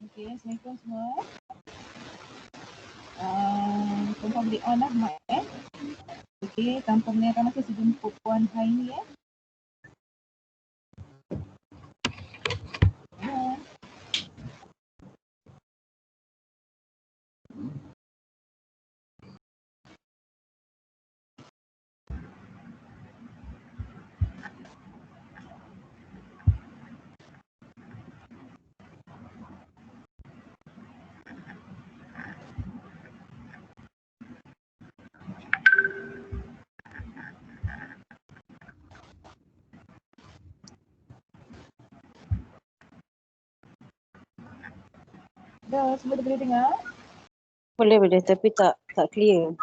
Okay, Assalamualaikum semua. Confirm di on lah mic Okay, tanpa menyiapkan masa sejumpa Puan Haini Dah, semua dah boleh dengar? Boleh tapi tak clear.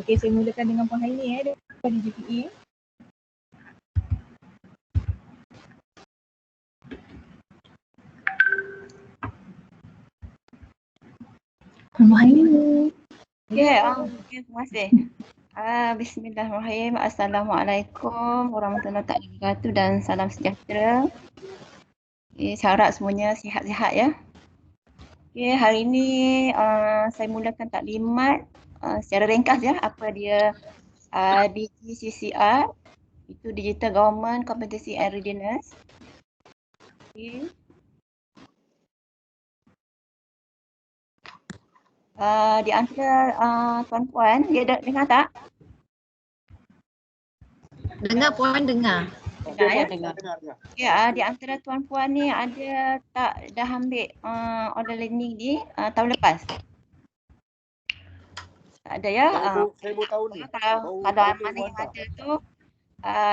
Okay, saya mulakan dengan Puan Haini daripada JPA. Puan Haini. Terima kasih. Bismillahirrahmanirrahim. Assalamualaikum warahmatullahi wabarakatuh dan salam sejahtera. Saya harap semuanya sihat-sihat ya. Hari ini saya mulakan taklimat secara ringkas ya, apa dia DGCCR, itu Digital Government Competency and Readiness. Di antara tuan-puan, dia dengar tak? Dengar Puan, dengar. Dengar. Ya, di antara tuan-puan ni ada tak dah ambil online learning ni tahun lepas? Tak ada ya? Saya baru tahu ni. Kalau mana yang ada tu,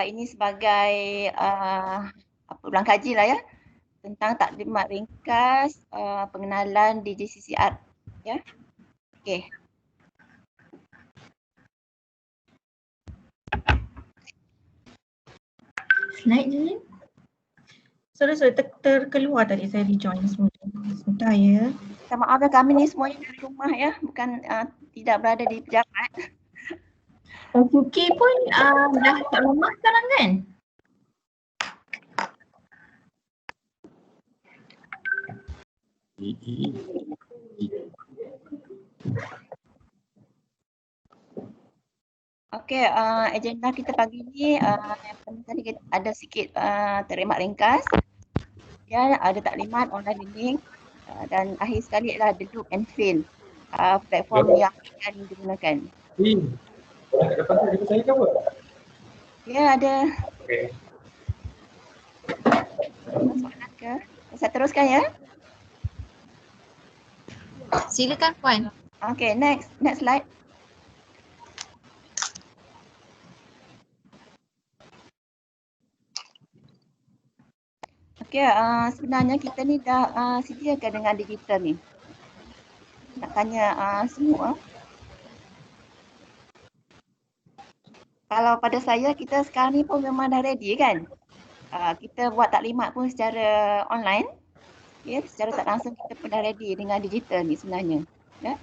ini sebagai ulang kaji lah ya, tentang taklimat ringkas pengenalan DGCCR ya. Okey. Slide je. Sorry, terkeluar tadi saya rejoin semula. Sebentar ya. Minta maaf ya, kami ni semuanya dari rumah ya, bukan tidak berada di pejabat. FUK pun dah kat rumah sekarang kan? Okey, agenda kita pagi ni tadi kita ada sikit taklimat ringkas. Ya, ada taklimat online learning dan akhir sekali adalah the look and feel platform yang akan digunakan. Kat depan tu jumpa saya ke apa? Ya, ada. Okey. Soalan ke? Saya teruskan ya. Silakan Puan. Okey, next slide. Okey, sebenarnya kita ni dah sediakan dengan digital ni. Nak tanya semua. Kalau pada saya, kita sekarang ni pun memang dah ready kan? Kita buat taklimat pun secara online. Ya, secara tak langsung kita pun dah ready dengan digital ni sebenarnya. Ya.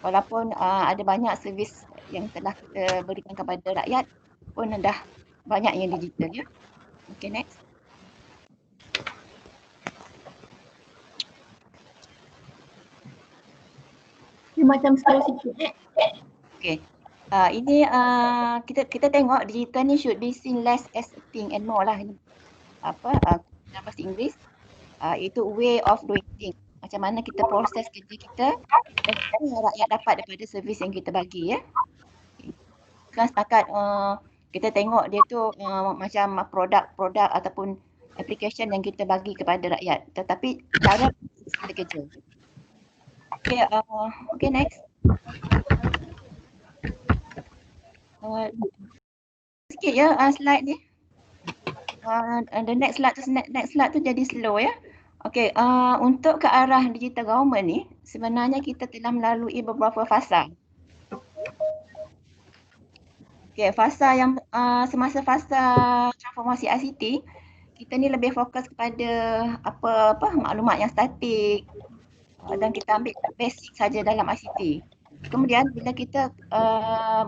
Walaupun ada banyak servis yang telah kita berikan kepada rakyat pun dah banyak yang digital ya. Okay, next. macam scholarship shoot Okay. Ini kita tengok digital ni should be seen less as a thing and more lah. Ini dalam bahasa Inggeris itu way of doing things. Macam mana kita proses kerja kita dan rakyat dapat daripada servis yang kita bagi ya. Kan setakat kita tengok dia tu macam produk ataupun application yang kita bagi kepada rakyat. Tetapi cara kita kerja. Okay, next. Sikit ya slide ni. The next slide tu jadi slow ya. Okay, untuk ke arah digital government ni sebenarnya kita telah melalui beberapa fasa. Okay, fasa yang semasa fasa transformasi ICT, kita ni lebih fokus kepada apa maklumat yang statik dan kita ambil basic saja dalam ICT. Kemudian bila kita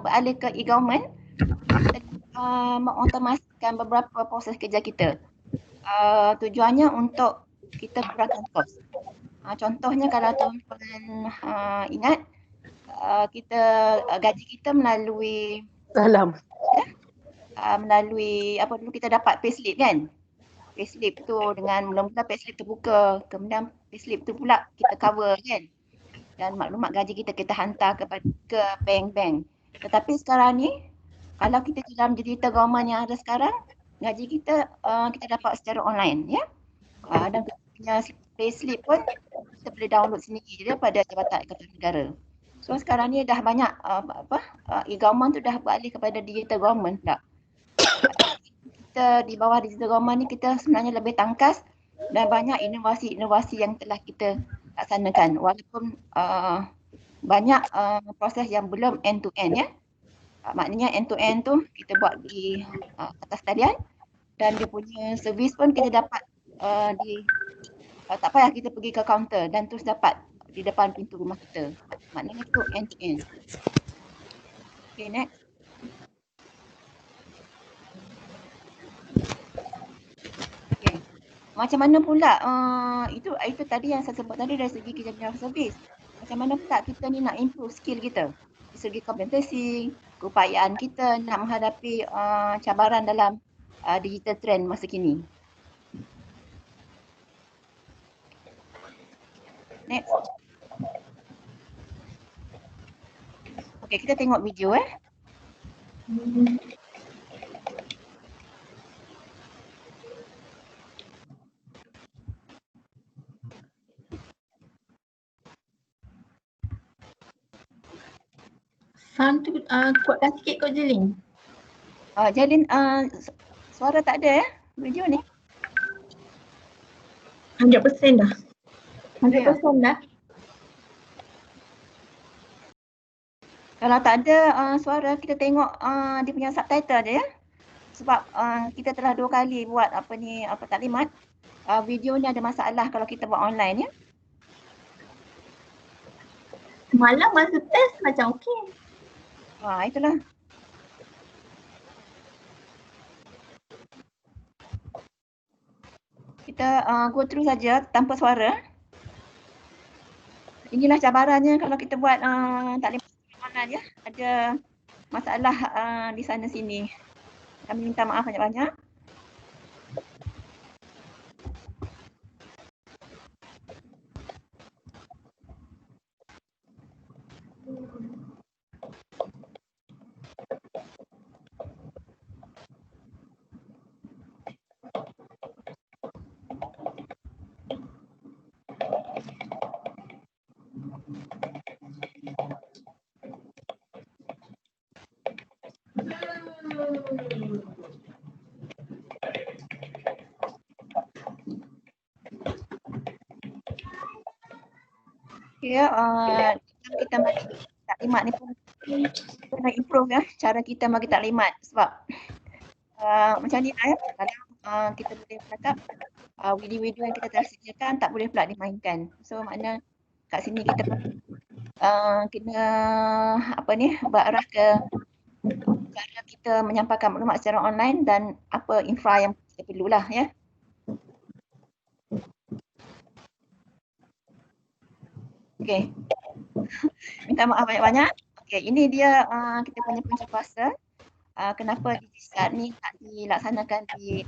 beralih ke e-government, kita mengautomasikan beberapa proses kerja kita. Tujuannya untuk kita kurangkan kos. Contohnya kalau tuan-tuan ingat, kita gaji kita melalui dulu kita dapat payslip kan. Payslip tu dengan mula-mula payslip terbuka, kemudian payslip tu pula kita cover kan. Dan maklumat gaji kita hantar ke bank-bank. Tetapi sekarang ni kalau kita dalam digital government yang ada sekarang, gaji kita dapat secara online ya. Dan kita punya payslip pun kita boleh download sendiri daripada Jabatan Ekatan Negara. So sekarang ni dah banyak e-government tu dah beralih kepada digital government pula. Kita di bawah digital government ni kita sebenarnya lebih tangkas dan banyak inovasi-inovasi yang telah kita laksanakan walaupun banyak proses yang belum end to end ya. Maknanya end to end tu kita buat di atas talian dan dia punya servis pun kita dapat tak payah kita pergi ke kaunter dan terus dapat di depan pintu rumah kita. Maknanya itu end to end. Okay, next. Okay. Macam mana pula itu tadi yang saya sebut tadi dari segi kejadian servis. Macam mana pula kita ni nak improve skill kita dari segi kompetensi, keupayaan kita nak menghadapi cabaran dalam digital trend masa kini. Next. Okay, kita tengok video Sound tu kuatkan sikit kau Jalin. Jalin, suara tak ada video ni. 100% dah. 100% dah. Kalau tak ada suara, kita tengok dia punya subtitle je ya. Sebab kita telah 2 kali buat taklimat. Video ni ada masalah kalau kita buat online ya. Semalam masa test macam okey. Itulah. Kita go through saja tanpa suara. Inilah cabarannya kalau kita buat taklimat online ya. Ada masalah di sana sini. Kami minta maaf banyak-banyak. Ya, kita bagi taklimat ni pun kita nak improve ya cara kita bagi taklimat sebab macam ni lah ya. Kalau kita boleh bercakap video-video yang kita telah sediakan tak boleh pula dimainkan. So makna kat sini kita kena berarah ke cara kita menyampaikan maklumat secara online dan apa infra yang kita perlulah ya. Okay. Minta maaf banyak-banyak. Okey, ini dia kita punya punca kuasa. Kenapa DigiSat ni tak dilaksanakan di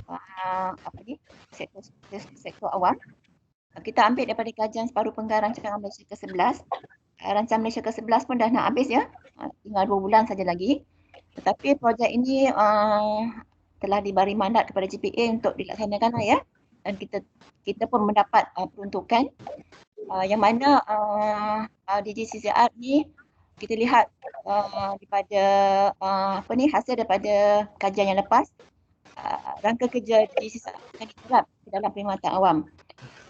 sektor awam. Kita ambil daripada kajian separuh penggaraan Rancangan Malaysia ke-11. Rancangan Malaysia ke-11 pun dah nak habis ya. Tinggal 2 bulan saja lagi. Tetapi projek ini telah diberi mandat kepada GPA untuk dilaksanakan lah ya. Dan kita pun mendapat peruntukan yang mana DigiCCR ni kita lihat daripada hasil daripada kajian yang lepas, rangka kerja DigiCCR akan diterap ke dalam perkhidmatan awam.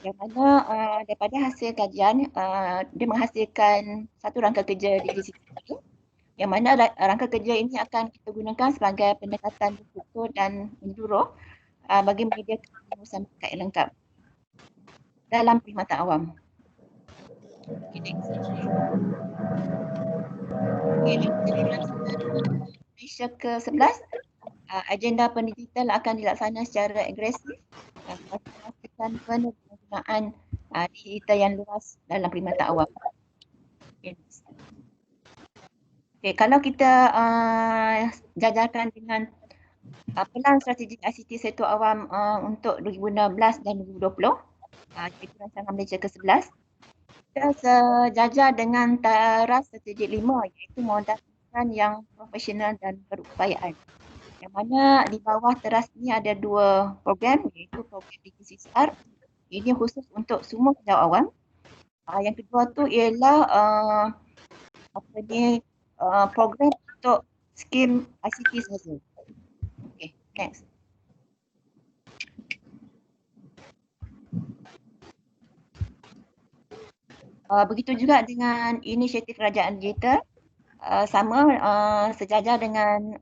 Yang mana daripada hasil kajian dia menghasilkan satu rangka kerja DigiCCR, yang mana rangka kerja ini akan kita gunakan sebagai pendekatan struktur dan menyeluruh bagi menyediakan pengurusan bakat yang lengkap dalam perkhidmatan awam. Okay, next. Malaysia ke-11, agenda pendidikan akan dilaksanakan secara agresif memastikan penggunaan digital yang luas dalam perkhidmatan awam. Okay, kalau kita jajarkan dengan pelan strategik ICT sektor awam untuk 2016 dan 2020, iaitu Rancangan Malaysia ke-11, kita sejajar dengan taras strategik 5, iaitu modal pendidikan yang profesional dan berupayaan. Yang mana di bawah teras ini ada 2 program, iaitu program DigiCCR. Ini khusus untuk semua pegawai awam. Yang kedua tu ialah program untuk skim ICT sahaja. Okay, next. Begitu juga dengan inisiatif kerajaan digital, sama sejajar dengan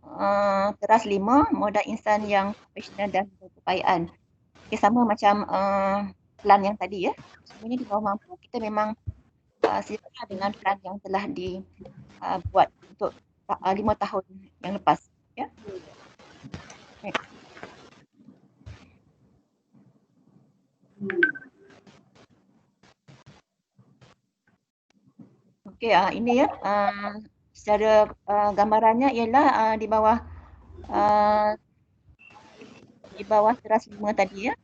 teras 5, modal insan yang profesional dan berupayaan. Okay, sama macam plan yang tadi ya. Sebenarnya di bawah mampu kita memang sejajar dengan plan yang telah dibuat untuk 5 tahun yang lepas. Ya. Okay. Okey, ini ya secara gambarannya ialah di bawah teras 5 tadi ya.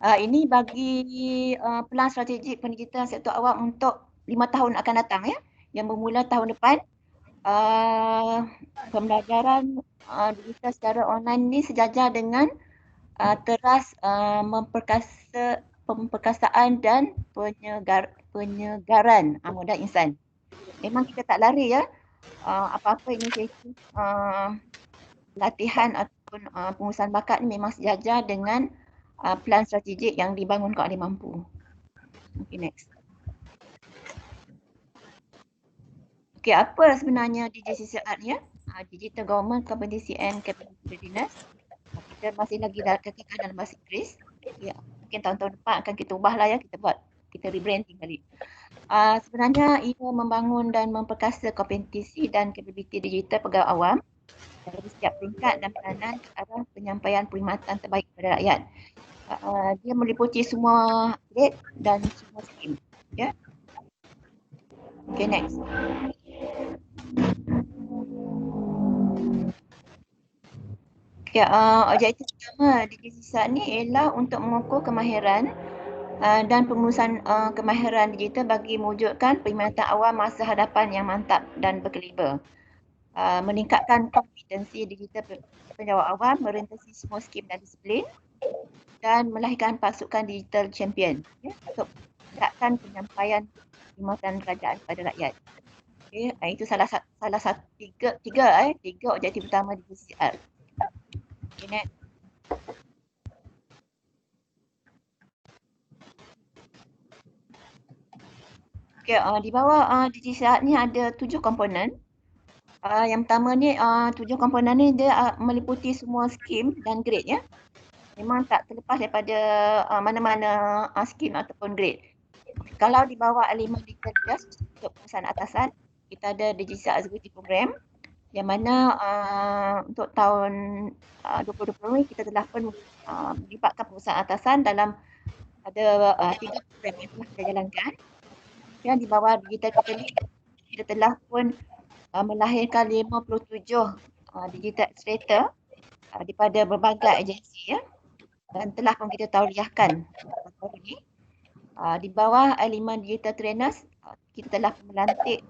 Ini bagi pelan strategik pendidikan sektor awam untuk 5 tahun akan datang ya, yang bermula tahun depan. Pembelajaran digital secara online ni sejajar dengan teras pemperkasaan dan penyegaran modal insan. Memang kita tak lari ya, apa-apa inisiatif latihan ataupun pengurusan bakat ni memang sejajar dengan plan strategik yang dibangun oleh mampu. Okay, next. Okay, apa sebenarnya DigiCCR ni ya? Digital Government Competency and Capability Readiness. Kita masih lagi katakan dalam bahasa Inggeris. Ya, mungkin tahun-tahun depan akan kita ubah lah ya, kita rebranding kali. Sebenarnya ia membangun dan memperkasa kompetensi dan kapabiliti digital pegawai awam dari setiap peringkat dan peranan ke arah penyampaian perkhidmatan terbaik kepada rakyat. Dia meliputi semua grade dan semua skim. Ya. Okay, next. Okay, objektif utama DigiCCR ni ialah untuk mengukur kemahiran dan pengurusan kemahiran digital bagi mewujudkan perkhidmatan awam masa hadapan yang mantap dan berkaliber. Meningkatkan kompetensi digital pegawai awam, merentasi semua skim dan disiplin, dan melahirkan pasukan digital champion ya, untuk meningkatkan penyampaian perkhidmatan kerajaan kepada rakyat. Okay, itu salah satu tiga objektif utama DigiCCR. Okay, next. Okay, di bawah DigiCCR ni ada 7 komponen. Yang pertama ni 7 komponen ni dia meliputi semua skim dan grade ya. Memang tak terlepas daripada mana-mana skim ataupun grade. Kalau di bawah 5 digital untuk perusahaan atasan, kita ada DigiCCR Executive Program yang mana untuk tahun 2020 ni kita telah pun melibatkan perusahaan atasan dalam ada 3 program yang telah kita jalankan. Yang di bawah digital capital kita telah pun melahirkan 57 digital illustrator daripada berbagai agensi ya, dan telah pun kita tauliahkan tahun ini. Di bawah L5 Digital Trainers, kita telah melantik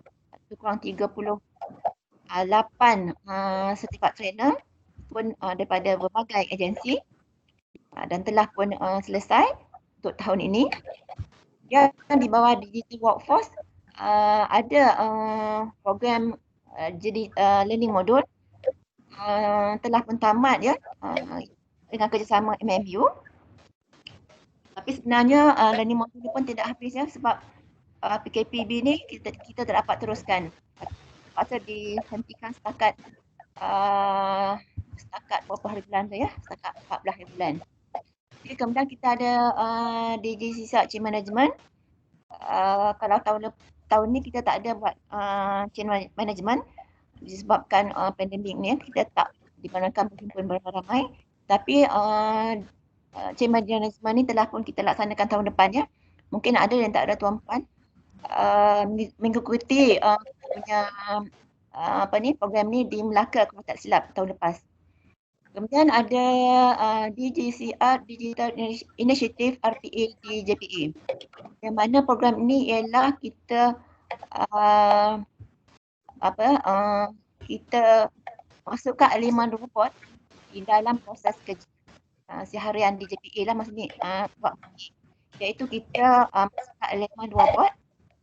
kurang 38 sertifikat trainer pun daripada berbagai agensi dan telah pun selesai untuk tahun ini. Dan di bawah Digital Workforce ada program jadi learning module telah pun tamat ya dengan kerjasama MMU. Tapi sebenarnya learning module ni pun tidak habis ya, sebab PKPB ni kita tak dapat teruskan. Terpaksa dihentikan setakat berapa hari bulan tu ya, setakat 14 hari bulan. Jadi kemudian kita ada DG Sisak Chain Management. Kalau tahun ni kita tak ada buat chain management disebabkan pandemik ni, kita tak dibenarkan berhimpun beramai-ramai. Tapi chain management ni telah pun kita laksanakan tahun depan ya. Mungkin ada yang tak ada Tuan Puan mengikuti punya program ni di Melaka kalau tak silap tahun lepas. Kemudian ada DGCR Digital Initiative RPA di JPA. Yang mana program ini ialah kita kita masukkan elemen robot di dalam proses kerja seharian di JPA lah maksudnya, iaitu kita masukkan elemen robot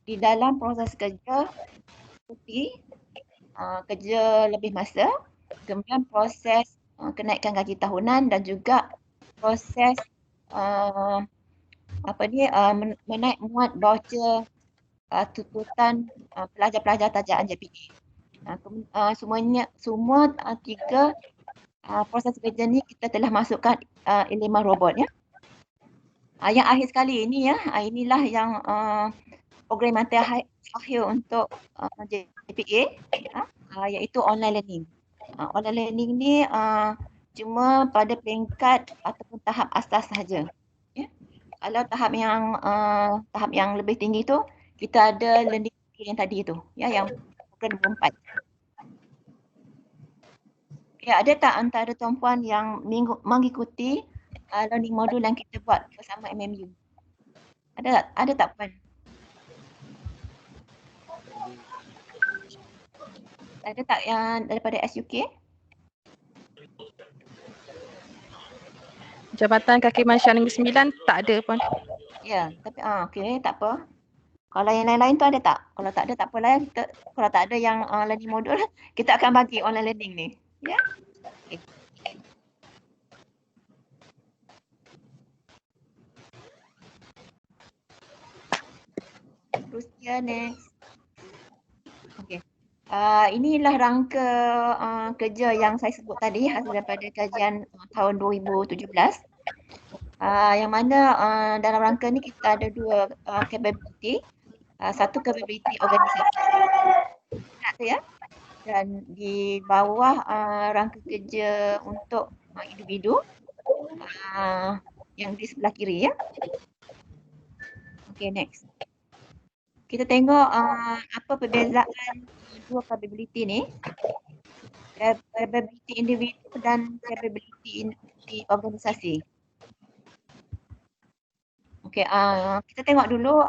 di dalam proses kerja seperti kerja lebih masa, kemudian proses kenaikan gaji tahunan dan juga proses menaik muat voucher tuntutan pelajar-pelajar tajaan JPA. Semua tiga proses kerja ni kita telah masukkan elemen robot ya. Yang akhir sekali ini ya, inilah yang program mata akhir untuk JPA iaitu online learning. Online learning ni cuma pada peringkat ataupun tahap asas sahaja. Ya. Kalau tahap yang lebih tinggi tu kita ada learning yang tadi tu ya, yang program nombor 4. Ya, ada tak antara tuan puan yang mengikuti learning module yang kita buat bersama MMU? Ada tak puan? Ada tak yang daripada SUK? Jabatan Kehakiman Syariah Negeri Sembilan tak ada pun. Ya, tapi okey, tak apa. Kalau yang lain-lain tu ada tak? Kalau tak ada tak apalah ya, kalau tak ada yang learning module, kita akan bagi online learning ni. Ya. Okay. Terusnya next. Okey. Inilah rangka kerja yang saya sebut tadi hasil daripada kajian tahun 2017. Yang mana dalam rangka ni kita ada dua capability. Satu capability organisasi. Ingat tu ya. Dan di bawah rangka kerja untuk individu yang di sebelah kiri ya. Okay, next. Kita tengok apa perbezaan dua capability ni. Capability individu dan capability di organisasi. Okay, kita tengok dulu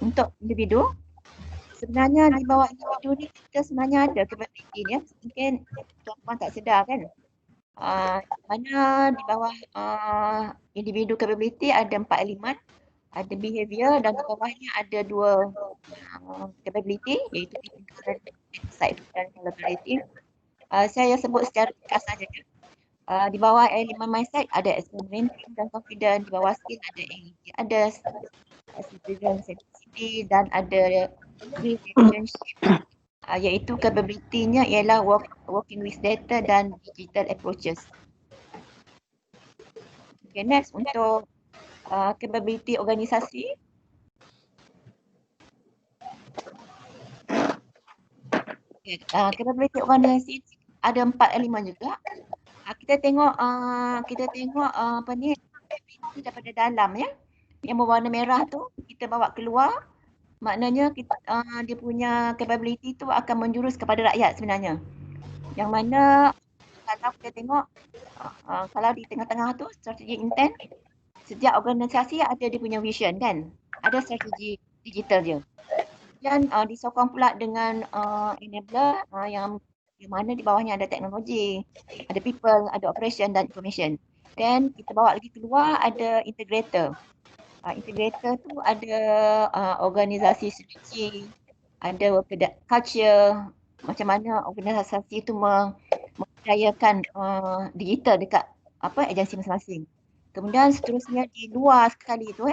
untuk individu. Sebenarnya di bawah individu ni kita sebenarnya ada capability ni. Mungkin tuan-tuan tak sedar kan. Mana di bawah individu capability ada 4 elemen. Ada behavior dan di bawahnya ada dua capability iaitu thinker, insight dan collaborative. Saya sebut secara ringkas saja. Di bawah elemen mindset ada experimenting dan confident. Di bawah skill ada energy, ada citizen sensitivity dan ada relationship. Iaitu capability-nya ialah working with data dan digital approaches. Okay, next untuk capability organisasi. Okay, capability organisasi ada 4 elemen juga. Kita tengok apa ni daripada dalam ya. Yang berwarna merah tu kita bawa keluar, maknanya kita, dia punya capability tu akan menjurus kepada rakyat sebenarnya. Yang mana kalau kita tengok kalau di tengah-tengah tu strategi intent, setiap organisasi ada dia punya vision kan. Ada strategi digital dia. Dan disokong pula dengan enabler yang mana di bawahnya ada teknologi, ada people, ada operation dan information. Dan kita bawa lagi keluar ada integrator. Integrator tu ada organisasi strategi, ada culture, macam mana organisasi tu memperdayakan digital dekat agensi masing-masing. Kemudian seterusnya di luar sekali tu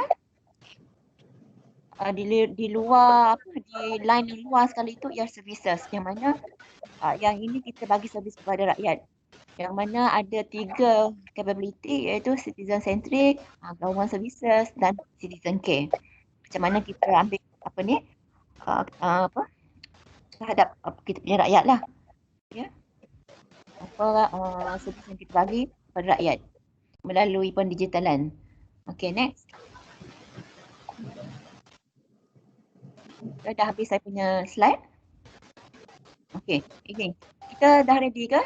di luar di line di luar sekali tu ialah services, yang mana yang ini kita bagi servis kepada rakyat, yang mana ada 3 capability iaitu citizen centric, government services dan citizen care. Macam mana kita ambil terhadap kita punya rakyat lah, ya. Servis yang kita bagi kepada rakyat melalui pendigitalan. Okay, next. Dah habis saya punya slide. Okay, ini kita dah ready ke?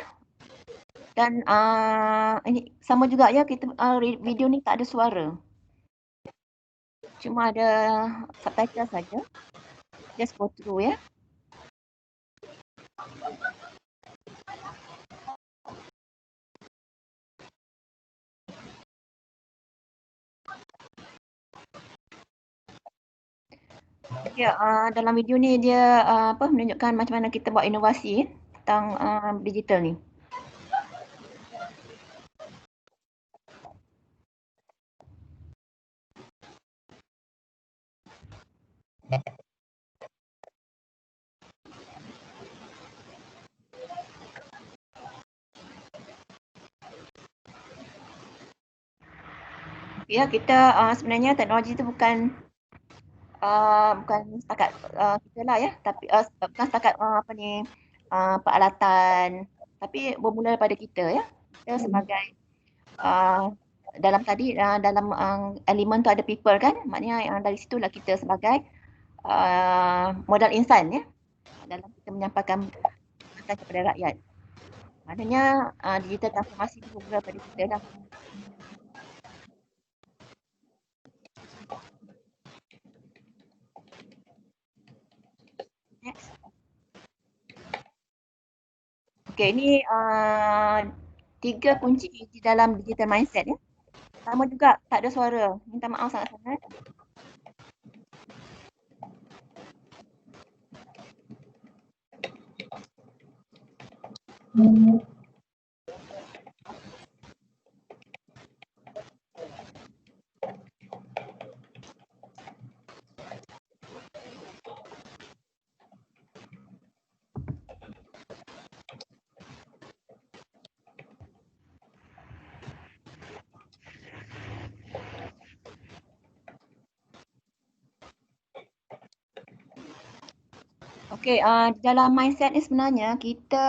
Dan ini sama juga ya, kita video ni tak ada suara. Cuma ada subtitle saja. Just go through ya. Ya, dalam video ni dia menunjukkan macam mana kita buat inovasi tentang digital ni. Ya, kita sebenarnya teknologi itu bukan setakat kita lah ya, tapi bukan setakat peralatan, tapi bermula daripada kita ya. Kita sebagai dalam elemen tu ada people kan, maknanya dari situlah kita sebagai modal insan ya, dalam kita menyampaikan pesan kepada rakyat. Maknanya digital transformasi itu bermula daripada kita lah. Next. Okay, ini 3 kunci di dalam digital mindset ya. Sama juga tak ada suara. Minta maaf sangat-sangat. Okay, dalam mindset ni sebenarnya kita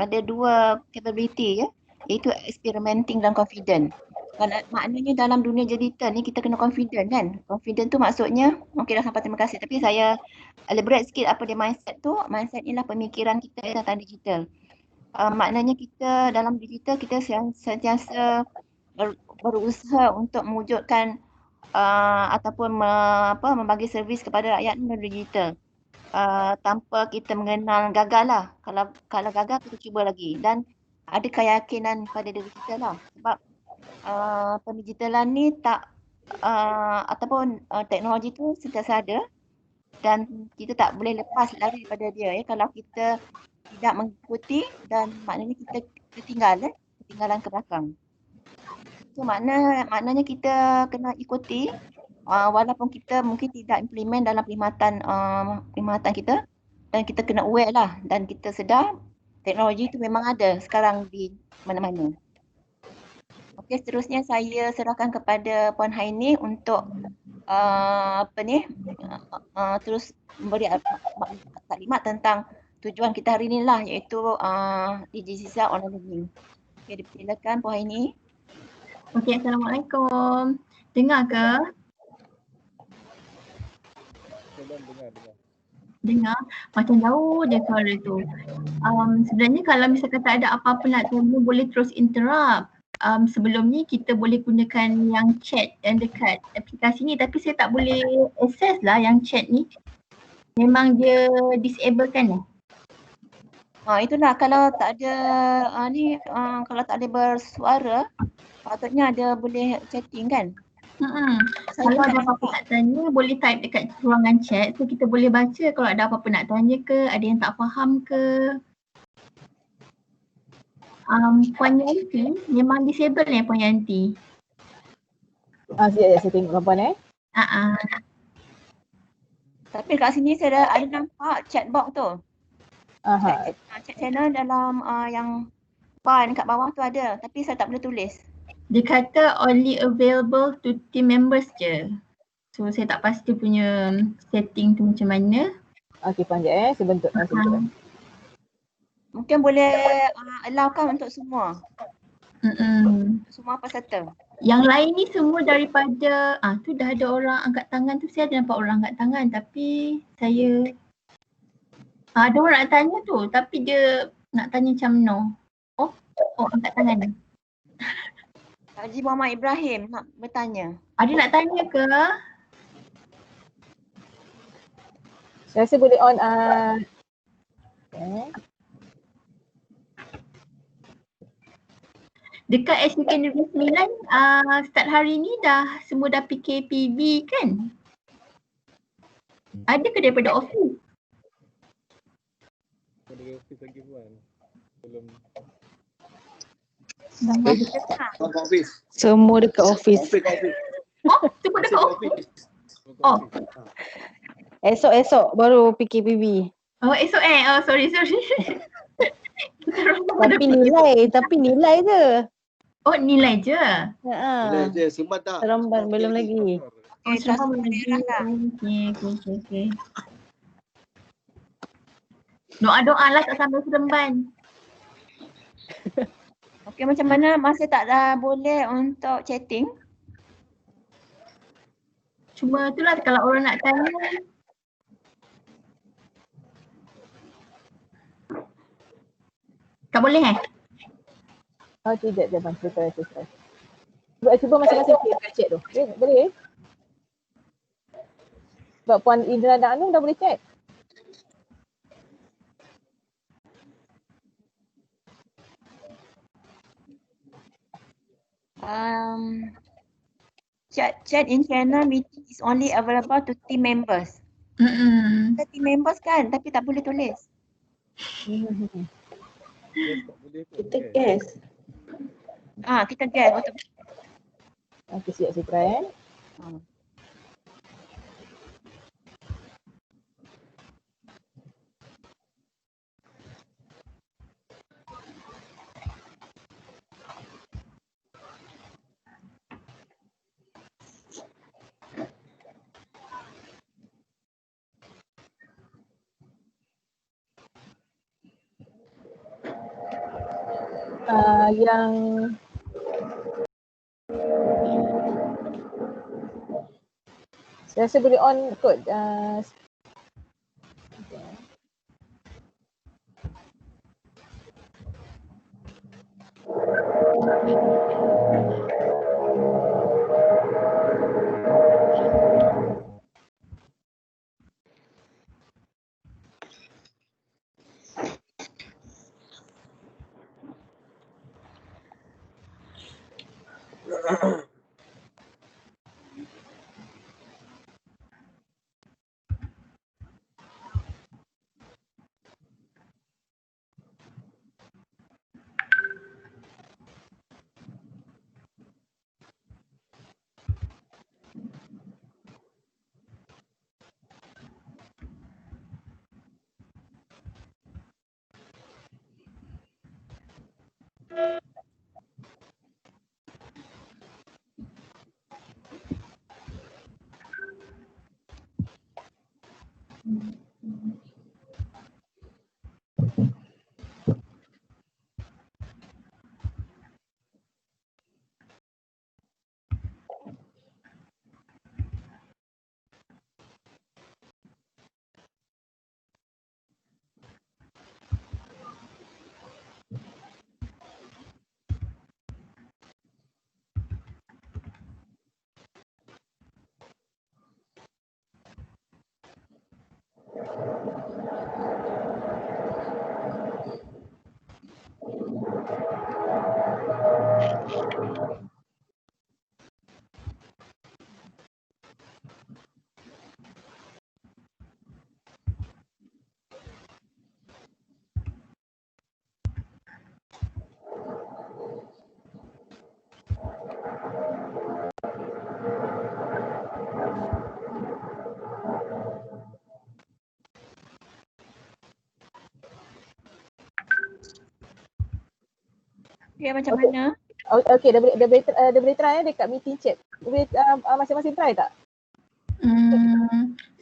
ada 2 capability ya, iaitu experimenting dan confident. Maknanya dalam dunia digital ni kita kena confident kan. Confident tu maksudnya, okay dah sampai, terima kasih. Tapi saya elaborate sikit apa dia mindset tu. Mindset ni lah pemikiran kita tentang digital. Maknanya kita dalam digital kita sentiasa berusaha untuk mewujudkan ataupun membagi servis kepada rakyat melalui digital. Tanpa kita mengenal gagal lah. Kalau gagal kita cuba lagi, dan ada keyakinan pada diri kita lah, sebab pendigitalan ni ataupun teknologi tu sentiasa ada dan kita tak boleh lepas lari daripada dia ya. Kalau kita tidak mengikuti, dan maknanya kita ketinggalan ke belakang. So maknanya kita kena ikuti. Walaupun kita mungkin tidak implement dalam perkhidmatan kita, dan kita kena aware lah, dan kita sedar teknologi itu memang ada sekarang di mana-mana. Okey, seterusnya saya serahkan kepada Puan Haini untuk terus memberi taklimat tentang tujuan kita hari ini lah, iaitu digital online learning. Okey, dipersilakan Puan Haini. Okey, Assalamualaikum. Dengar ke? Dengar macam jauh je suara tu. Sebenarnya kalau misalkan tak ada apa-apa nak tanya boleh terus interrupt. Sebelum ni kita boleh gunakan yang chat yang dekat aplikasi ni, tapi saya tak boleh access lah yang chat ni. Memang dia disable kan lah. Itulah kalau tak ada kalau tak ada bersuara, patutnya ada boleh chatting kan? Saya Kalau tak ada apa-apa nampak. nak tanya boleh type dekat ruangan chat, so kita boleh baca kalau ada apa-apa nak tanya ke, ada yang tak faham ke. Puan Yanti memang disable ni Puan Yanti. Saya tengok puan Tapi kat sini saya ada nampak chat box tu. Chat channel dalam yang bar dekat bawah tu ada, tapi saya tak boleh tulis. Dia kata only available to team members je. So saya tak pasti punya setting tu macam mana. Okey puan sekejap saya bentuk. Mungkin boleh allow-kan untuk semua. Semua peserta. Yang lain ni semua daripada tu dah ada orang angkat tangan tu, saya ada nampak orang angkat tangan tapi saya ada orang nak tanya tu tapi dia nak tanya macam no. Oh angkat tangan ni. Haji Muhammad Ibrahim nak bertanya. Ada nak tanya ke? Saya rasa boleh on Dekat SUK Negeri Sembilan start hari ni semua dah PKPB kan? Ada ke daripada office? Dari office lagi puan. Belum. Semua dekat office. Semua dekat office? Esok baru PKPB. Esok sorry. Tapi nilai je. Nilai je? Nilai je, sempat tak? Seremban belum lagi. Seremban belum lagi. Okay. Doa-doa lah tak sampai seremban. Okey, macam mana masih tak dah boleh untuk chatting? Cuma itulah kalau orang nak tanya. Tak boleh tidak puan, selesai. Cuba masing-masing kat chat tu. Boleh? Sebab puan Indra dan Anung dah boleh chat. Chat in channel meeting is only available to team members. Kita team members kan, tapi tak boleh tulis. Kita guess. Kita guess untuk. Okey, siap saya try yang saya rasa boleh on kot. Okay, macam Okay. mana? Okay, dah boleh try dekat meeting chat. Boleh masing-masing try tak?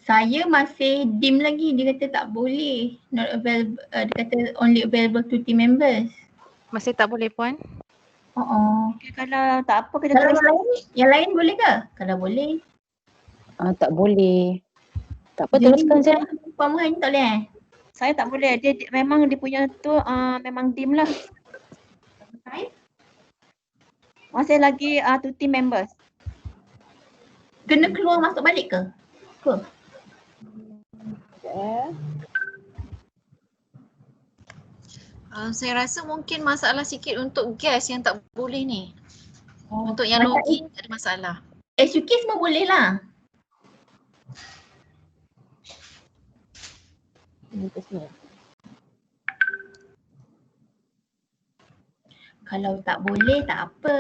Saya masih dim lagi, dia kata tak boleh. Not available, dia kata only available to team members. Masih tak boleh puan. Okay, kalau tak apa kita Kalau terus. yang lain boleh ke? Kalau boleh. Tak boleh. Tak apa, teruskan je. Puan Muhammad tak boleh Saya tak boleh. Dia memang dia punya tu memang dim lah. Masih lagi to team members. Kena keluar masuk balik ke? Saya rasa mungkin masalah sikit untuk guest yang tak boleh ni. Untuk yang Macam login tak ada masalah. SUK semua boleh lah. Kalau tak boleh tak apa.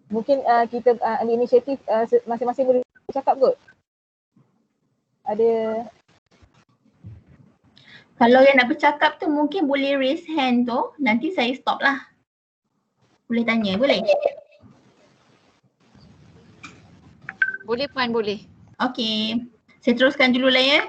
Mungkin kita ambil inisiatif masing-masing boleh cakap kot. Ada. Kalau yang nak bercakap tu mungkin boleh raise hand tu. Nanti saya stop lah. Boleh tanya, boleh? Boleh puan, boleh. Okey. Saya teruskan dulu lah ya.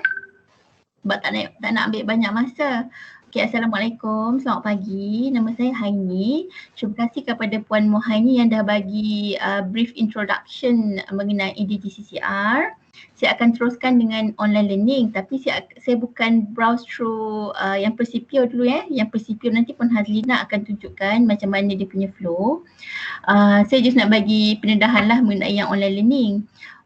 Sebab tak nak ambil banyak masa. Okay, Assalamualaikum. Selamat pagi. Nama saya Haini. Terima kasih kepada Puan Muhaini yang dah bagi brief introduction mengenai DTCCR. Saya akan teruskan dengan online learning, tapi saya bukan browse through yang Persipio dulu ya. Yang Persipio nanti Puan Hazlina akan tunjukkan macam mana dia punya flow. Saya just nak bagi pendedahan lah mengenai yang online learning.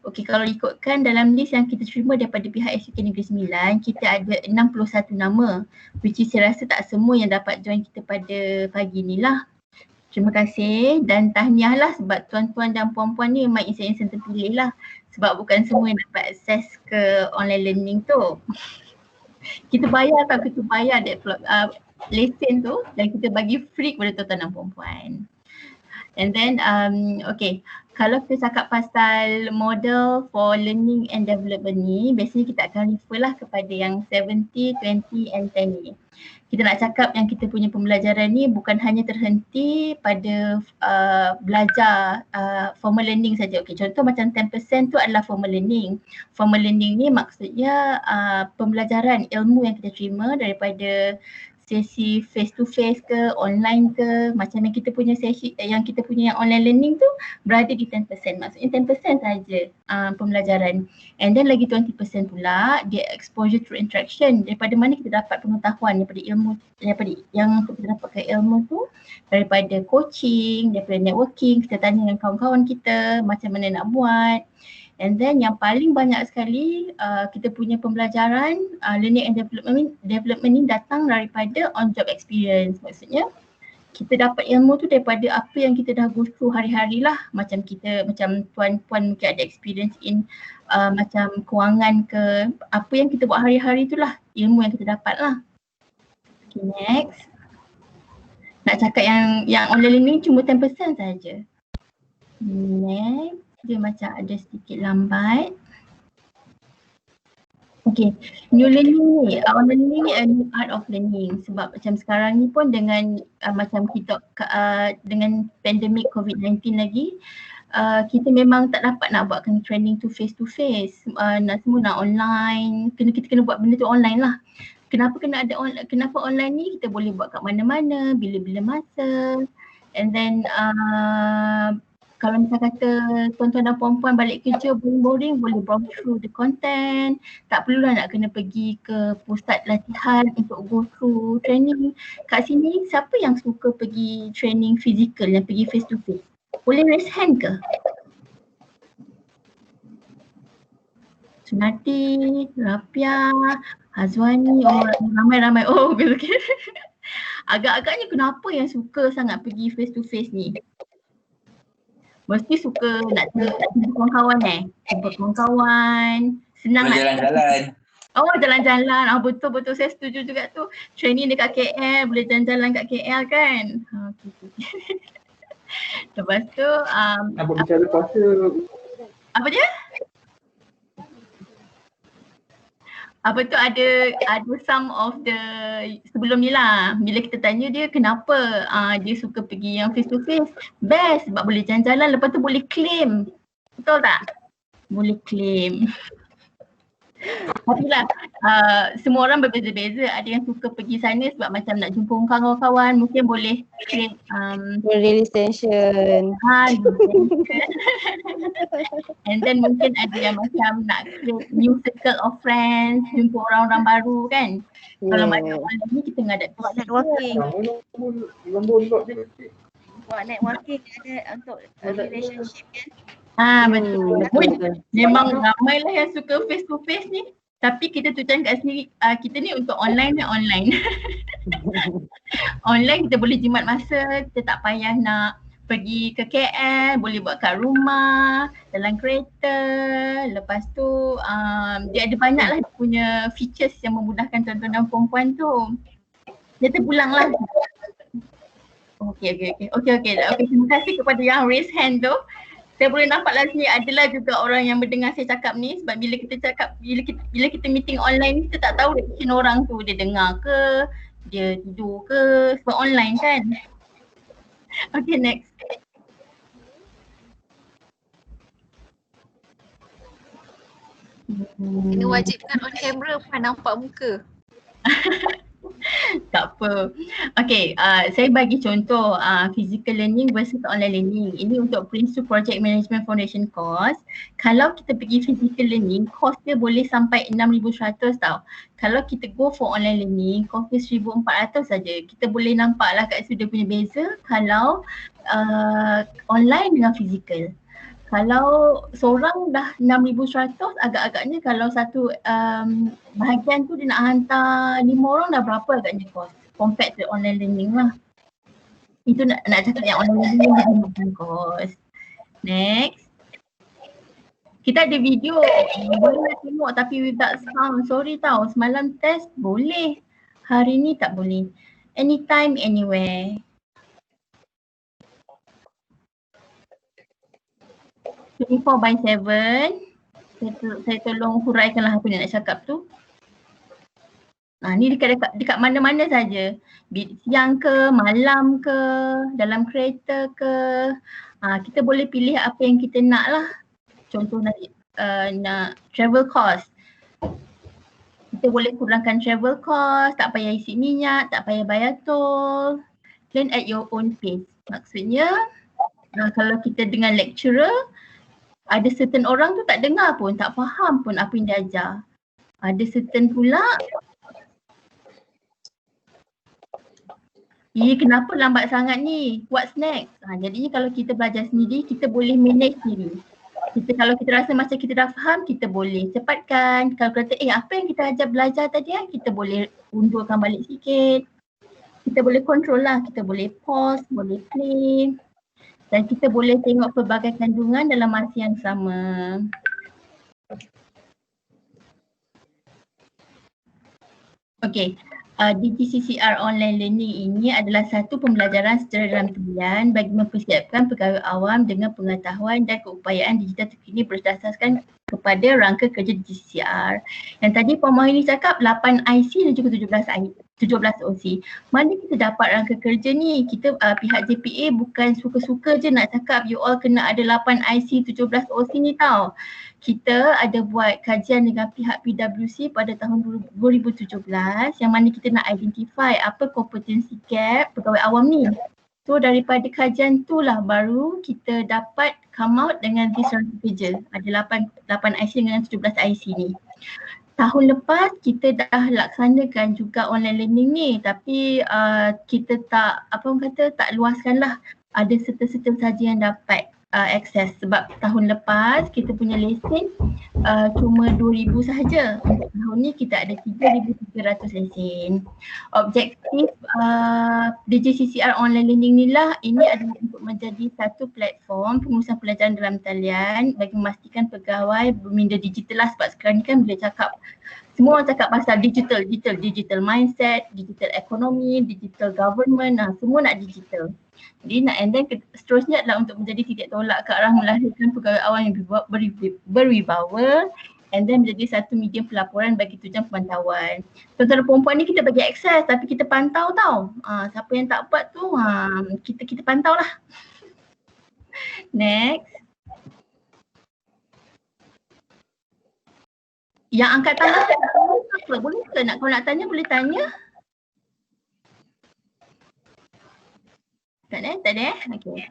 Okey, kalau ikutkan dalam list yang kita terima daripada pihak SUK Negeri Sembilan, kita ada 61 nama, which is saya rasa tak semua yang dapat join kita pada pagi ni lah. Terima kasih dan tahniah lah sebab tuan-tuan dan puan-puan ni memang insan-insan terpilih lah, sebab bukan semua yang dapat akses ke online learning tu. Kita bayar lesen tu dan kita bagi free kepada tuan-tuan dan puan-puan. And then okay, kalau kita cakap pasal model for learning and development ni, biasanya kita akan refer lah kepada yang 70, 20 and 10 ni. Kita nak cakap yang kita punya pembelajaran ni bukan hanya terhenti pada belajar formal learning saja. Okay, contoh macam 10% tu adalah formal learning. Formal learning ni maksudnya pembelajaran ilmu yang kita terima daripada sesi face to face ke, online ke, macam yang kita punya sesi yang kita punya yang online learning tu berada di 10%. Maksudnya 10% saja pembelajaran. And then lagi 20% pula dia exposure through interaction, daripada mana kita dapat pengetahuan, daripada ilmu, daripada yang kita dapatkan ilmu tu daripada coaching, daripada networking, kita tanya dengan kawan-kawan kita macam mana nak buat. And then yang paling banyak sekali kita punya pembelajaran learning and development ni datang daripada on job experience. Maksudnya kita dapat ilmu tu daripada apa yang kita dah go through hari-hari lah. Macam tuan-puan mungkin ada experience in macam kewangan ke, apa yang kita buat hari-hari tu lah ilmu yang kita dapat lah. Okay, next. Nak cakap yang online learning cuma 10% saja. Next. Dia macam ada sedikit lambat. Okay, new learning ni, online learning ni a new art of learning. Sebab macam sekarang ni pun dengan macam kita dengan pandemik COVID-19 lagi, kita memang tak dapat nak buatkan training tu face, nak semua nak online, kita kena buat benda tu online lah. Kenapa online ni kita boleh buat kat mana-mana, bila-bila masa. And then kalau misal kata tuan-tuan dan puan-puan balik kerja boring-boring, boleh browse through the content. Tak perlulah nak kena pergi ke pusat latihan untuk go through training. Kat sini siapa yang suka pergi training fizikal, yang pergi face to face? Boleh raise hand ke? Sunati, Rapia, Hazwani, ramai-ramai. Oh, okay. Agak-agaknya kenapa yang suka sangat pergi face to face ni? Mesti suka nak jumpa kawan-kawan jumpa kawan-kawan, senang nak jalan-jalan. Oh, jalan-jalan. Betul-betul saya setuju juga tu. Training dekat KL, boleh jalan-jalan kat KL kan. Okay. Lepas tu nak bicara puasa. Apa dia? apa tu ada some of the sebelum ni lah, bila kita tanya dia kenapa dia suka pergi yang face to face, best sebab boleh jalan-jalan, lepas tu boleh claim, betul tak? Boleh claim. Tapi lah semua orang berbeza-beza, ada yang suka pergi sana sebab macam nak jumpa kawan-kawan, mungkin boleh claim Release tension. and then mungkin ada yang macam nak create new circle of friends, jumpa orang-orang baru kan. Kalau macam malam ni kita ngadap Buat networking. Buat networking ada untuk relationship kan. Betul. Memang ramai lah yang suka face to face ni. Tapi kita tujuan kat sini, kita ni untuk online dan online. Online kita boleh jimat masa, kita tak payah nak pergi ke KL, boleh buat kat rumah, dalam kereta. Lepas tu dia ada banyak lah dia punya features yang memudahkan tuan-tuan dan perempuan tu. Dia terpulang lah. Okay. Terima kasih kepada yang raise hand tu. Saya boleh nampak lah sini adalah juga orang yang mendengar saya cakap ni, sebab bila kita cakap, bila kita meeting online kita tak tahu reaction orang tu, dia dengar ke, dia tidur ke, sebab online kan. Okay, next. Kena wajibkan on camera pun nampak muka. Tak apa. Okay, saya bagi contoh physical learning versus online learning. Ini untuk Prince 2 Project Management Foundation course. Kalau kita pergi physical learning, cost dia boleh sampai 6,100 tau. Kalau kita go for online learning, cost dia 1,400 saja. Kita boleh nampak lah kat situ dia punya beza kalau online dengan physical. Kalau seorang dah 6,100, agak-agaknya kalau satu bahagian tu dia nak hantar 5 orang dah berapa agaknya cost compared to online learning lah. Itu nak cakap yang online learning lebih mahal cost. Next. Kita ada video, boleh nak tengok tapi without sound. Sorry tau, semalam test boleh, hari ni tak boleh. Anytime, anywhere. 24/7. Saya tolong huraikanlah apa yang nak cakap tu. Ni dekat mana-mana saja. Siang ke, malam ke, dalam kereta ke. Kita boleh pilih apa yang kita nak lah. Contoh nak travel cost. Kita boleh kurangkan travel cost, tak payah isi minyak, tak payah bayar tol. Plan at your own pace. Maksudnya kalau kita dengan lecturer, ada certain orang tu tak dengar pun, tak faham pun apa yang dia ajar. Ada certain pula, kenapa lambat sangat ni? What's next? Jadinya kalau kita belajar sendiri, kita boleh manage sendiri. Kalau kita rasa macam kita dah faham, kita boleh cepatkan. Kalau kata, apa yang kita ajar belajar tadi kita boleh undurkan balik sikit. Kita boleh control lah, kita boleh pause, boleh play. Dan kita boleh tengok pelbagai kandungan dalam masa yang sama. Okay, DGCCR online learning ini adalah satu pembelajaran secara dalam talian bagi mempersiapkan pegawai awam dengan pengetahuan dan keupayaan digital terkini berdasarkan kepada rangka kerja DGCCR. Yang tadi Puan Mohini cakap 8 IC dan juga 17 OC. Mana kita dapat rangka kerja ni? Kita pihak JPA bukan suka-suka je nak cakap you all kena ada 8 IC 17 OC ni tau. Kita ada buat kajian dengan pihak PwC pada tahun 2017 yang mana kita nak identify apa kompetensi gap pegawai awam ni. So daripada kajian tu lah baru kita dapat come out dengan this rangka kerja. Ada 8 IC dengan 17 IC ni. Tahun lepas kita dah laksanakan juga online learning ni, tapi kita tak tak luaskan lah. Ada serta-serta saja yang dapat akses sebab tahun lepas kita punya lesen cuma 2,000 sahaja. Untuk tahun ni kita ada 3,300 lesen. Objektif DGCCR online learning ni lah, ini adalah untuk menjadi satu platform pengurusan pelajaran dalam talian bagi memastikan pegawai berminda digital lah, sebab sekarang ni kan boleh cakap, semua orang cakap pasal digital mindset, digital economy, digital government, semua nak digital. Jadi and then seterusnya adalah untuk menjadi titik tolak ke arah melahirkan pegawai awam yang berwibawa, and then menjadi satu medium pelaporan bagi tujuan pemantauan. Tuan-tuan dan perempuan ni kita bagi akses tapi kita pantau tau. Siapa yang tak buat tu kita pantau lah. Next. Yang angkat tangan boleh ke nak? Kalau nak tanya boleh tanya. Tak ada? Okay.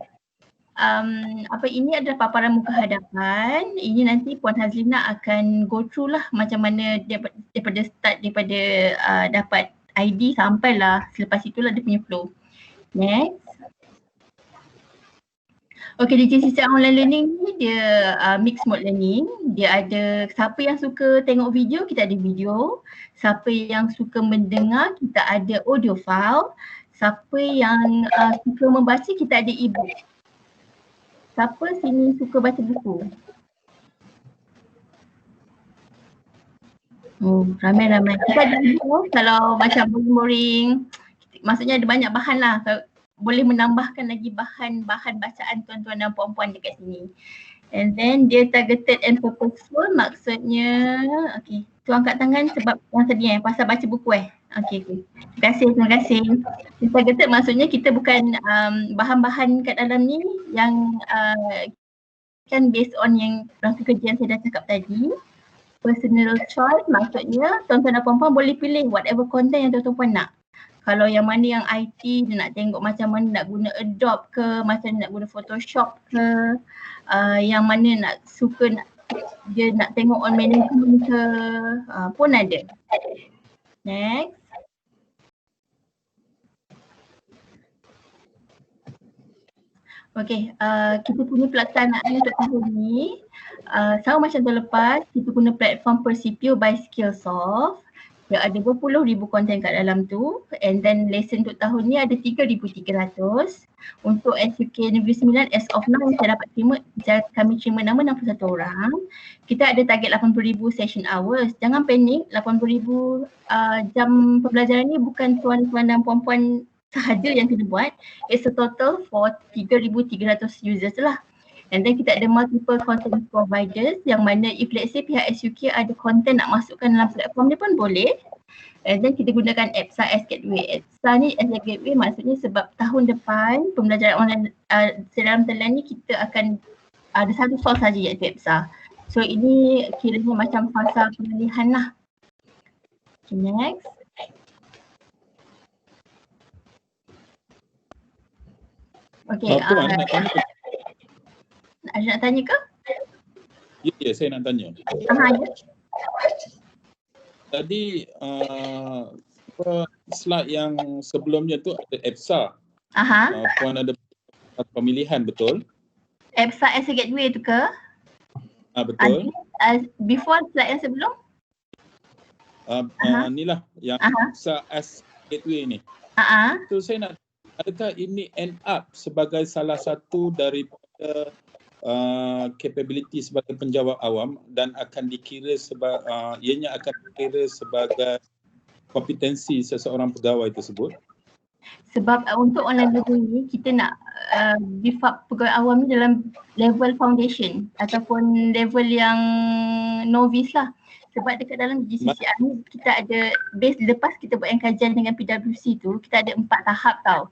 Ini adalah paparan muka hadapan. Ini nanti Puan Hazlina akan go through lah macam mana daripada start, daripada dapat ID sampailah selepas itulah dia punya flow. Next. Okay, di sistem online learning ni dia mixed mode learning. Dia ada siapa yang suka tengok video, kita ada video. Siapa yang suka mendengar, kita ada audio file. Siapa yang suka membaca, kita ada e-book. Siapa sini suka baca buku? Ramai-ramai. Kita ada video kalau macam boring-boring. Maksudnya ada banyak bahan lah. Boleh menambahkan lagi bahan bacaan tuan-tuan dan puan-puan dekat sini. And then dia targeted and purposeful, maksudnya tu angkat tangan sebab yang tadi pasal baca buku Okay. Terima kasih. Dia targeted maksudnya kita bukan bahan-bahan kat dalam ni yang kan based on yang rangka kerja yang saya dah cakap tadi. Personal choice maksudnya tuan-tuan dan puan-puan boleh pilih whatever content yang tuan-tuan nak. Kalau yang mana yang IT dia nak tengok macam mana nak guna Adobe ke, macam nak guna Photoshop ke, yang mana dia nak tengok on management ke, pun ada. Next. Okay, kita punya pelaksanaan untuk tahun ni sama macam tahun lepas, kita guna platform Persipio by Skillsoft. Dia ada 20,000 konten kat dalam tu, and then lesson untuk tahun ni ada 3,300. Untuk SUK Negeri Sembilan as of now saya dapat kami terima nama 61 orang. Kita ada target 80,000 session hours. Jangan panik, 80,000 jam pembelajaran ni bukan tuan-tuan dan puan-puan sahaja yang kena buat. It's a total for 3,300 users lah. And then kita ada multiple content providers yang mana if let's say pihak SUK ada content nak masukkan dalam platform dia pun boleh. And then kita gunakan EPSA as gateway. EPSA ni as a gateway maksudnya sebab tahun depan pembelajaran online dalam talian ni kita akan ada satu source saja iaitu EPSA. So ini kiranya macam fasa pemilihan lah. Okay, next. Okay. Ada nak tanya ke? Ya, saya nak tanya. Ya. Tadi slide yang sebelumnya tu ada EPSA. Puan ada pemilihan, betul? EPSA as a gateway tu ke? Betul. Before slide yang sebelum? Inilah yang EPSA as gateway ni. So saya nak, adakah ini end up sebagai salah satu daripada capability sebagai penjawab awam dan akan dikira ianya akan dikira sebagai kompetensi seseorang pegawai tersebut? Sebab untuk online learning ni kita nak beef up pegawai awam ni dalam level foundation ataupun level yang novice lah. Sebab dekat dalam GCCR ni kita ada base lepas kita buat yang kajian dengan PwC tu, kita ada 4 tahap tau.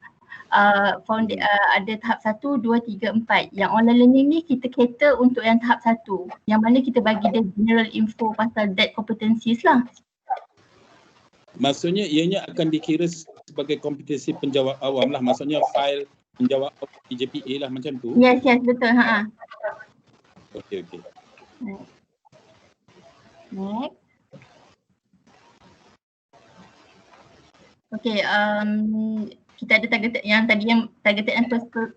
Ada tahap 1, 2, 3, 4. Yang online learning ni kita cater untuk yang tahap 1. Yang mana kita bagi dia general info pasal that competencies lah. Maksudnya ianya akan dikira sebagai kompetensi penjawab awam lah. Maksudnya file penjawab JPA lah macam tu. Yes, betul. Okay. Next. Okay, kita ada targeted yang targeted and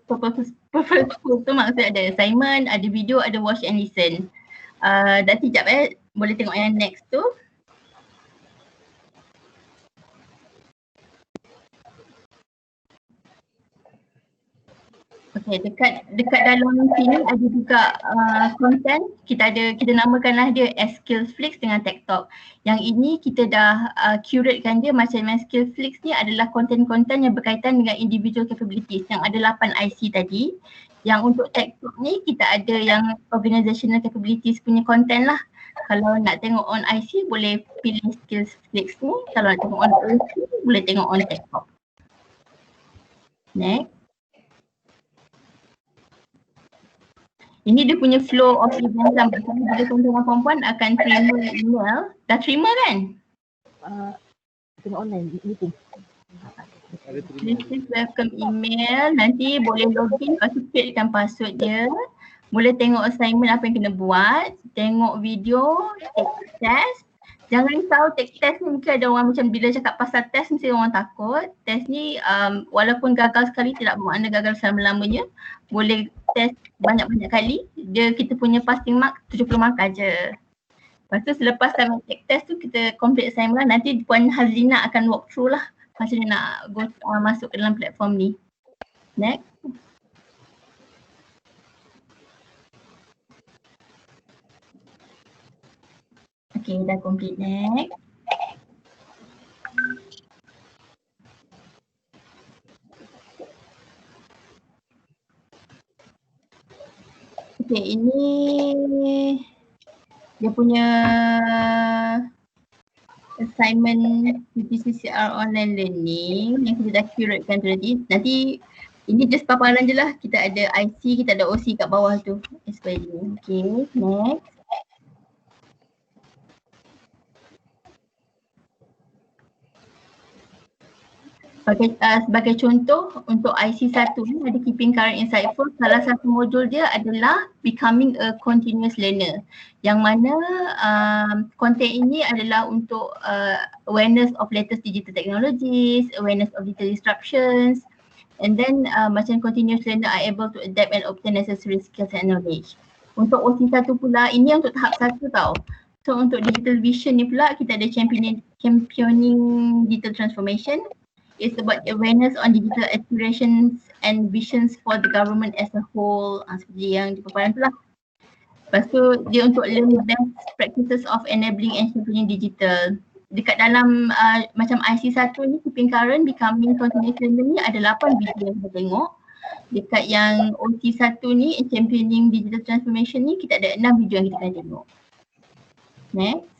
purposeful tu maksudnya ada assignment, ada video, ada watch and listen. Dah sekejap boleh tengok yang next tu. Okay, dekat dalam sini ada juga content. Kita namakanlah dia as Skillflix dengan TikTok. Yang ini kita dah curatekan dia macam yang Skillflix ni adalah konten-konten yang berkaitan dengan individual capabilities yang ada 8 IC tadi. Yang untuk TikTok ni kita ada yang organizational capabilities punya content lah. Kalau nak tengok on IC boleh pilih skills flex ni. Kalau nak tengok on OC boleh tengok on desktop. Next. Ini dia punya flow of event sampai bila tuan-tuan perempuan akan terima email. Dah terima kan? Tengok online meeting. Receive welcome email. Nanti boleh login, lepas tu createkan password dia. Boleh tengok assignment apa yang kena buat. Tengok video, take test. Jangan risau, take test ni mungkin ada orang macam bila cakap pasal test mesti orang takut. Test ni walaupun gagal sekali tidak bermakna gagal selama-lamanya. Boleh test banyak-banyak kali. Kita punya passing mark 70 mark aja. Lepas tu selepas time take test tu kita complete assignment lah. Nanti Puan Hazlina akan walk through lah macam dia nak masuk ke dalam platform ni. Next. Okay, dah complete. Next. Okay, ini dia punya assignment PGCCR online learning yang kita dah curatekan tadi. Nanti ini just paparan je lah. Kita ada IC, kita ada OC kat bawah tu. Okay, next. Sebagai contoh untuk IC1 ni ada Keeping Current Insightful, salah satu modul dia adalah Becoming a Continuous Learner, yang mana konten ini adalah untuk awareness of latest digital technologies, awareness of digital disruptions, and then macam continuous learner are able to adapt and obtain necessary skills and knowledge. Untuk OC1 pula, ini untuk tahap 1 tau. So untuk digital vision ni pula kita ada championing digital transformation. It's about awareness on digital aspirations and visions for the government as a whole. Seperti yang di paparan tu lah. Lepas tu dia untuk learn best practices of enabling and championing digital. Dekat dalam macam IC1 ni, Keeping Current, Becoming Continuous Learner ni ada 8 video yang kita tengok. Dekat yang OC1 ni, Championing Digital Transformation ni, kita ada 6 video yang kita akan tengok. Next.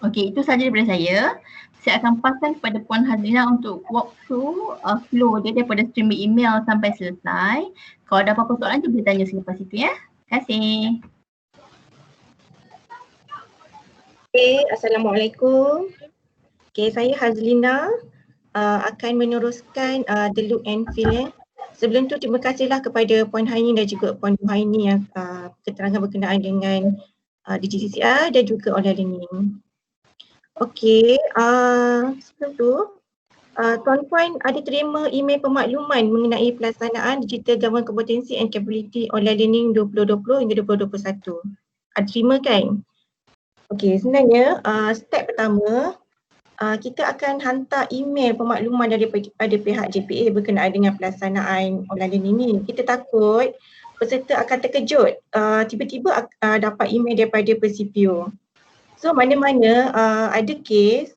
Okay, itu sahaja daripada saya. Saya akan pasang kepada Puan Hazlina untuk walk through flow dia daripada streaming email sampai selesai. Kalau ada apa-apa soalan, tu boleh tanya selepas itu ya. Terima kasih. Okay, Assalamualaikum. Okay, saya Hazlina akan meneruskan the look and feel. Sebelum tu terima kasihlah kepada Puan Haini dan juga Puan Haini yang keterangan berkenaan dengan DGCCR dan juga online learning. Okey, sebelum tu tuan-puan ada terima email pemakluman mengenai pelaksanaan Digital Government Competency and Capability Online Learning 2020 hingga 2021. Ada terima kan? Okey, sebenarnya step pertama kita akan hantar email pemakluman daripada pihak JPA berkenaan dengan pelaksanaan online learning ni. Kita takut peserta akan terkejut tiba-tiba dapat email daripada PCPO. So mana-mana ada kes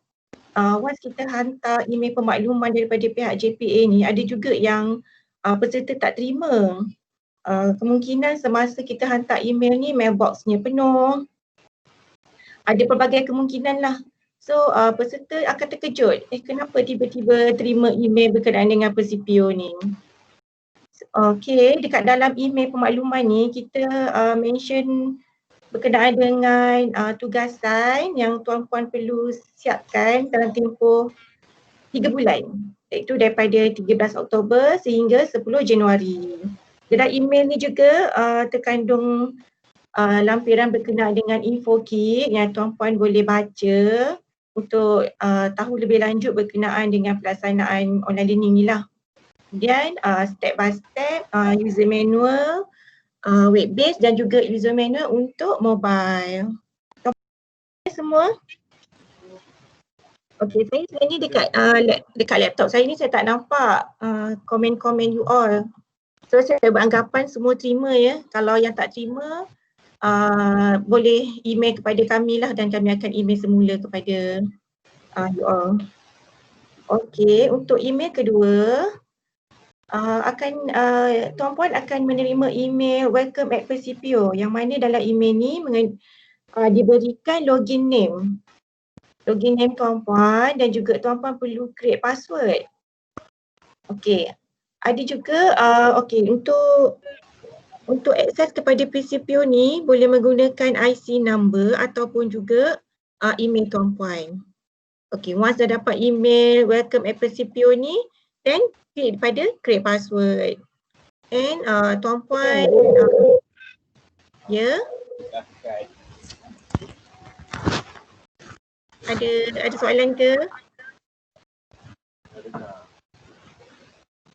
once kita hantar email pemakluman daripada pihak JPA ni, ada juga yang peserta tak terima. Kemungkinan semasa kita hantar email ni mailboxnya penuh. Ada pelbagai kemungkinan lah. So peserta akan terkejut, kenapa tiba-tiba terima email berkenaan dengan PCPO ni. Okay, dekat dalam email pemakluman ni kita mention berkenaan dengan tugasan yang tuan-puan perlu siapkan dalam tempoh 3 bulan, iaitu daripada 13 Oktober sehingga 10 Januari. Dalam email ni juga terkandung lampiran berkenaan dengan info kit yang tuan-puan boleh baca untuk tahu lebih lanjut berkenaan dengan pelaksanaan online learning ni lah. Kemudian step by step user manual, web based dan juga user manual untuk mobile. Semua. Okey, saya sebenarnya dekat laptop saya ni saya tak nampak komen-komen you all. So saya beranggapan semua terima ya. Kalau yang tak terima boleh email kepada kami lah dan kami akan email semula kepada you all. Okey, untuk email kedua Tuan-puan akan menerima email welcome at Persipio yang mana dalam email ni diberikan login name. Login name tuan-puan dan juga tuan-puan perlu create password. Okey. Ada juga untuk akses kepada Persipio ni boleh menggunakan IC number ataupun juga email tuan-puan. Okey, once dah dapat email welcome at Persipio ni, then klik pada create password. And tuan-puan ada soalan ke?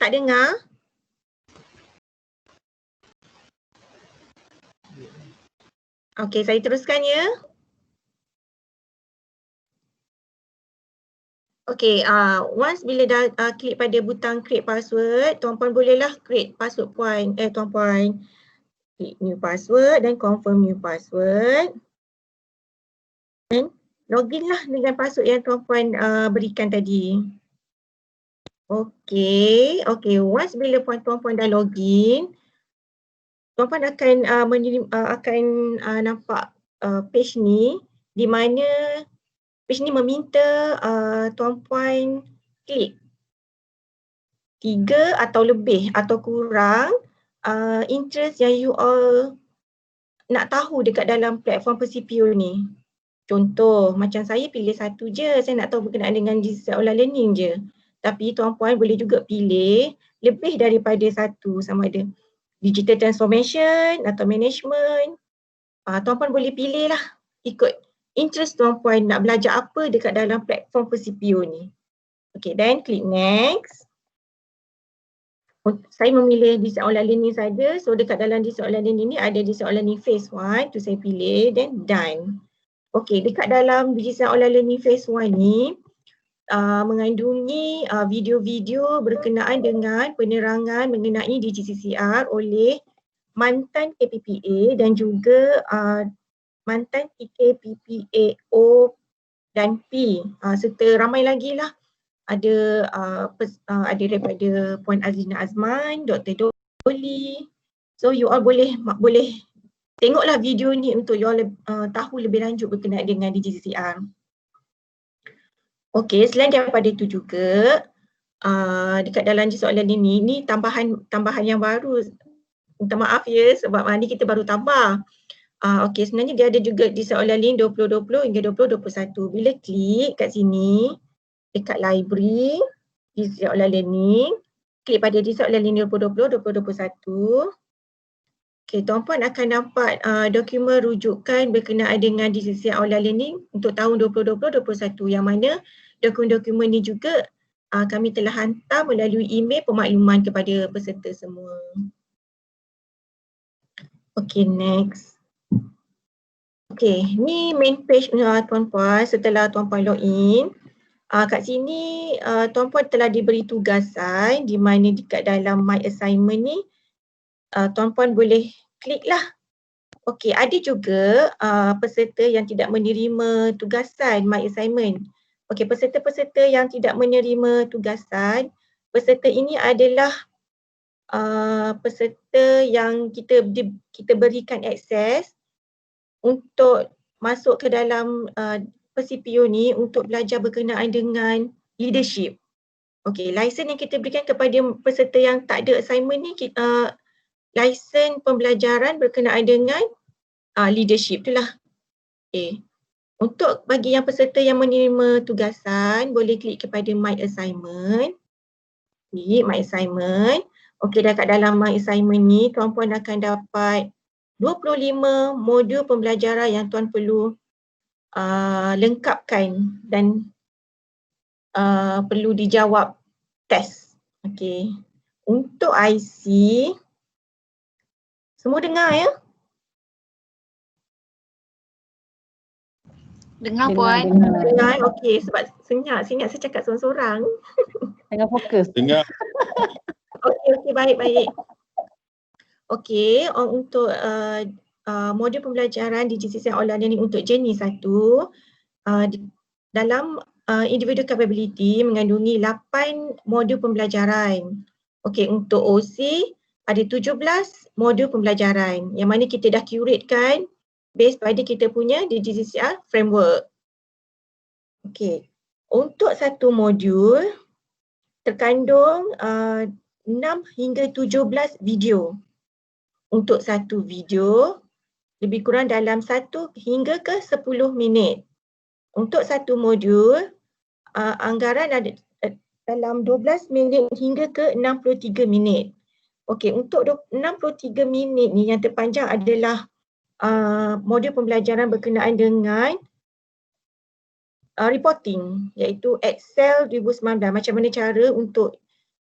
Tak dengar? Okey, saya teruskan ya. Okey, once bila dah klik pada butang create password, tuan-puan bolehlah create password tuan-puan klik new password dan confirm new password. Dan login lah dengan password yang tuan-puan berikan tadi. Okey, once bila tuan-puan dah login, tuan-puan akan nampak page ni di mana page ni meminta tuan-puan klik 3 atau lebih atau kurang interest yang you all nak tahu dekat dalam platform Persipio ni. Contoh macam saya pilih satu je, saya nak tahu berkenaan dengan digital online learning je. Tapi tuan-puan boleh juga pilih lebih daripada satu, sama ada digital transformation atau management. Tuan-puan boleh pilih lah ikut interest tuan-puan nak belajar apa dekat dalam platform Persipio ni. Okay, then klik next. Saya memilih digital online learning saja. So dekat dalam digital online learning ni ada digital online learning phase 1 tu saya pilih, then done. Okay, dekat dalam digital online learning phase 1 ni mengandungi video-video berkenaan dengan penerangan mengenai DigiCCR oleh mantan KPPA dan juga mantan PKPPAO dan P serta ramai lagi lah. Ada daripada Puan Azlina Azman, Dr. Doli. So you all boleh tengoklah video ni untuk you all tahu lebih lanjut berkenaan dengan DigiCCR. Okey, selain daripada itu juga dekat dalam soalan ini ni tambahan yang baru. Minta maaf ya sebab ni kita baru tambah. Okey, sebenarnya dia ada juga di soalan link 2020 hingga 2021. Bila klik kat sini dekat library di soalan learning, klik pada di soalan link 2020 2021. Okey, tuan-puan akan dapat dokumen rujukan berkenaan dengan DigiCCR online learning untuk tahun 2020-2021 yang mana dokumen-dokumen ni juga kami telah hantar melalui email pemakluman kepada peserta semua. Okey, next. Okey, ni main page tuan-puan setelah tuan-puan login. Kat sini tuan-puan telah diberi tugasan di mana dekat dalam my assignment ni tuan-puan boleh klik lah. Okey, ada juga peserta yang tidak menerima tugasan my assignment. Okey, peserta-peserta yang tidak menerima tugasan, peserta ini adalah peserta yang kita berikan akses untuk masuk ke dalam Persipio ni untuk belajar berkenaan dengan leadership. Okey, lesen yang kita berikan kepada peserta yang tak ada assignment ni, lesen pembelajaran berkenaan dengan leadership itulah. Okey. Untuk bagi yang peserta yang menerima tugasan, boleh klik kepada my assignment. Klik my assignment. Okey, dekat dalam my assignment ni tuan-puan akan dapat 25 modul pembelajaran yang tuan perlu lengkapkan dan perlu dijawab test. Okey. Untuk IC, semua dengar ya? Dengar Puan. Dengar, okey, sebab senyap saya cakap seorang-seorang. Tengah fokus. Dengar. Okey, baik. Okey, untuk modul pembelajaran DigiCCR online learning untuk jenis 1 dalam individual capability mengandungi 8 modul pembelajaran. Okey, untuk OC ada 17 modul pembelajaran yang mana kita dah curatekan based pada kita punya DGCCR framework. Okey, untuk satu modul terkandung 6 hingga 17 video. Untuk satu video lebih kurang dalam 1 hingga ke 10 minit. Untuk satu modul anggaran ada dalam 12 minit hingga ke 63 minit. Okey, untuk 63 minit ni yang terpanjang adalah modul pembelajaran berkenaan dengan reporting, iaitu Excel 2019, macam mana cara untuk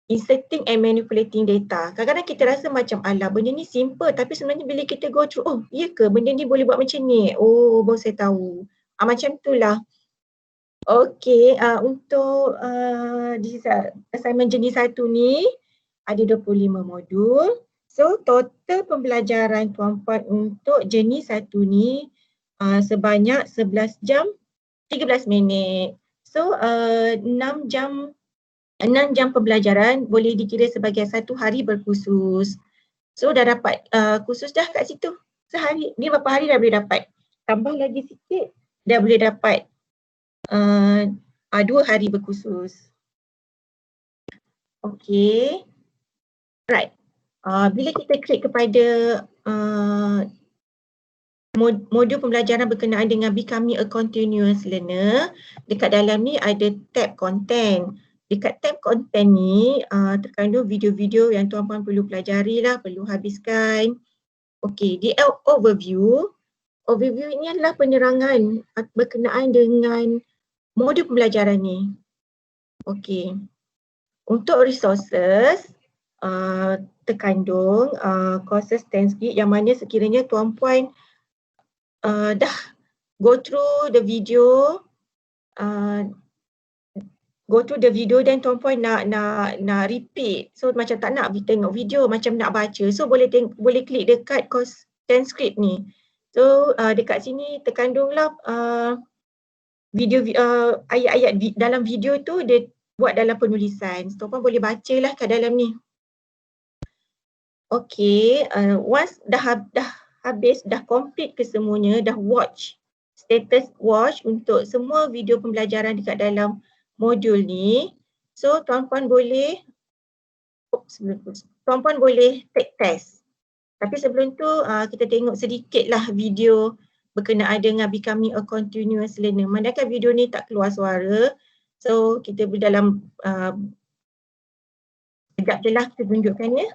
inserting and manipulating data. Kadang-kadang kita rasa macam alah benda ni simple, tapi sebenarnya bila kita go through, oh iya ke benda ni boleh buat macam ni? Oh baru saya tahu. Macam itulah. Okey, untuk assignment jenis 1 ni ada 25 modul. So total pembelajaran tuan-puan untuk jenis 1 ni sebanyak 11 jam 13 minit. So 6 jam pembelajaran boleh dikira sebagai 1 hari berkursus. So dah dapat kursus dah kat situ. Sehari, ni berapa hari dah boleh dapat. Tambah lagi sikit dah boleh dapat 2 hari berkursus. Okey. Right. Bila kita klik kepada modul pembelajaran berkenaan dengan Becoming a Continuous Learner, dekat dalam ni ada tab content. Dekat tab content ni terkandung video-video yang tuan-puan perlu pelajari lah, perlu habiskan. Okey, di overview ini adalah penerangan berkenaan dengan modul pembelajaran ni. Okey. Untuk resources terkandung courses 10 gig yang mana sekiranya tuan-puan dah go through the video dan tuan-puan nak repeat. So macam tak nak tengok video, macam nak baca. So boleh klik dekat course transcript ni. So dekat sini terkandunglah video ayat-ayat dalam video tu dia buat dalam penulisan. So tuan-puan boleh bacalah kat dalam ni. Okey, once dah habis, dah complete kesemuanya, dah watch, status watch untuk semua video pembelajaran dekat dalam modul ni. So tuan-puan boleh take test. Tapi sebelum tu kita tengok sedikitlah video berkenaan dengan Becoming a Continuous Learner. Manakala video ni tak keluar suara, so kita dalam sekejap je lah kita tunjukkannya.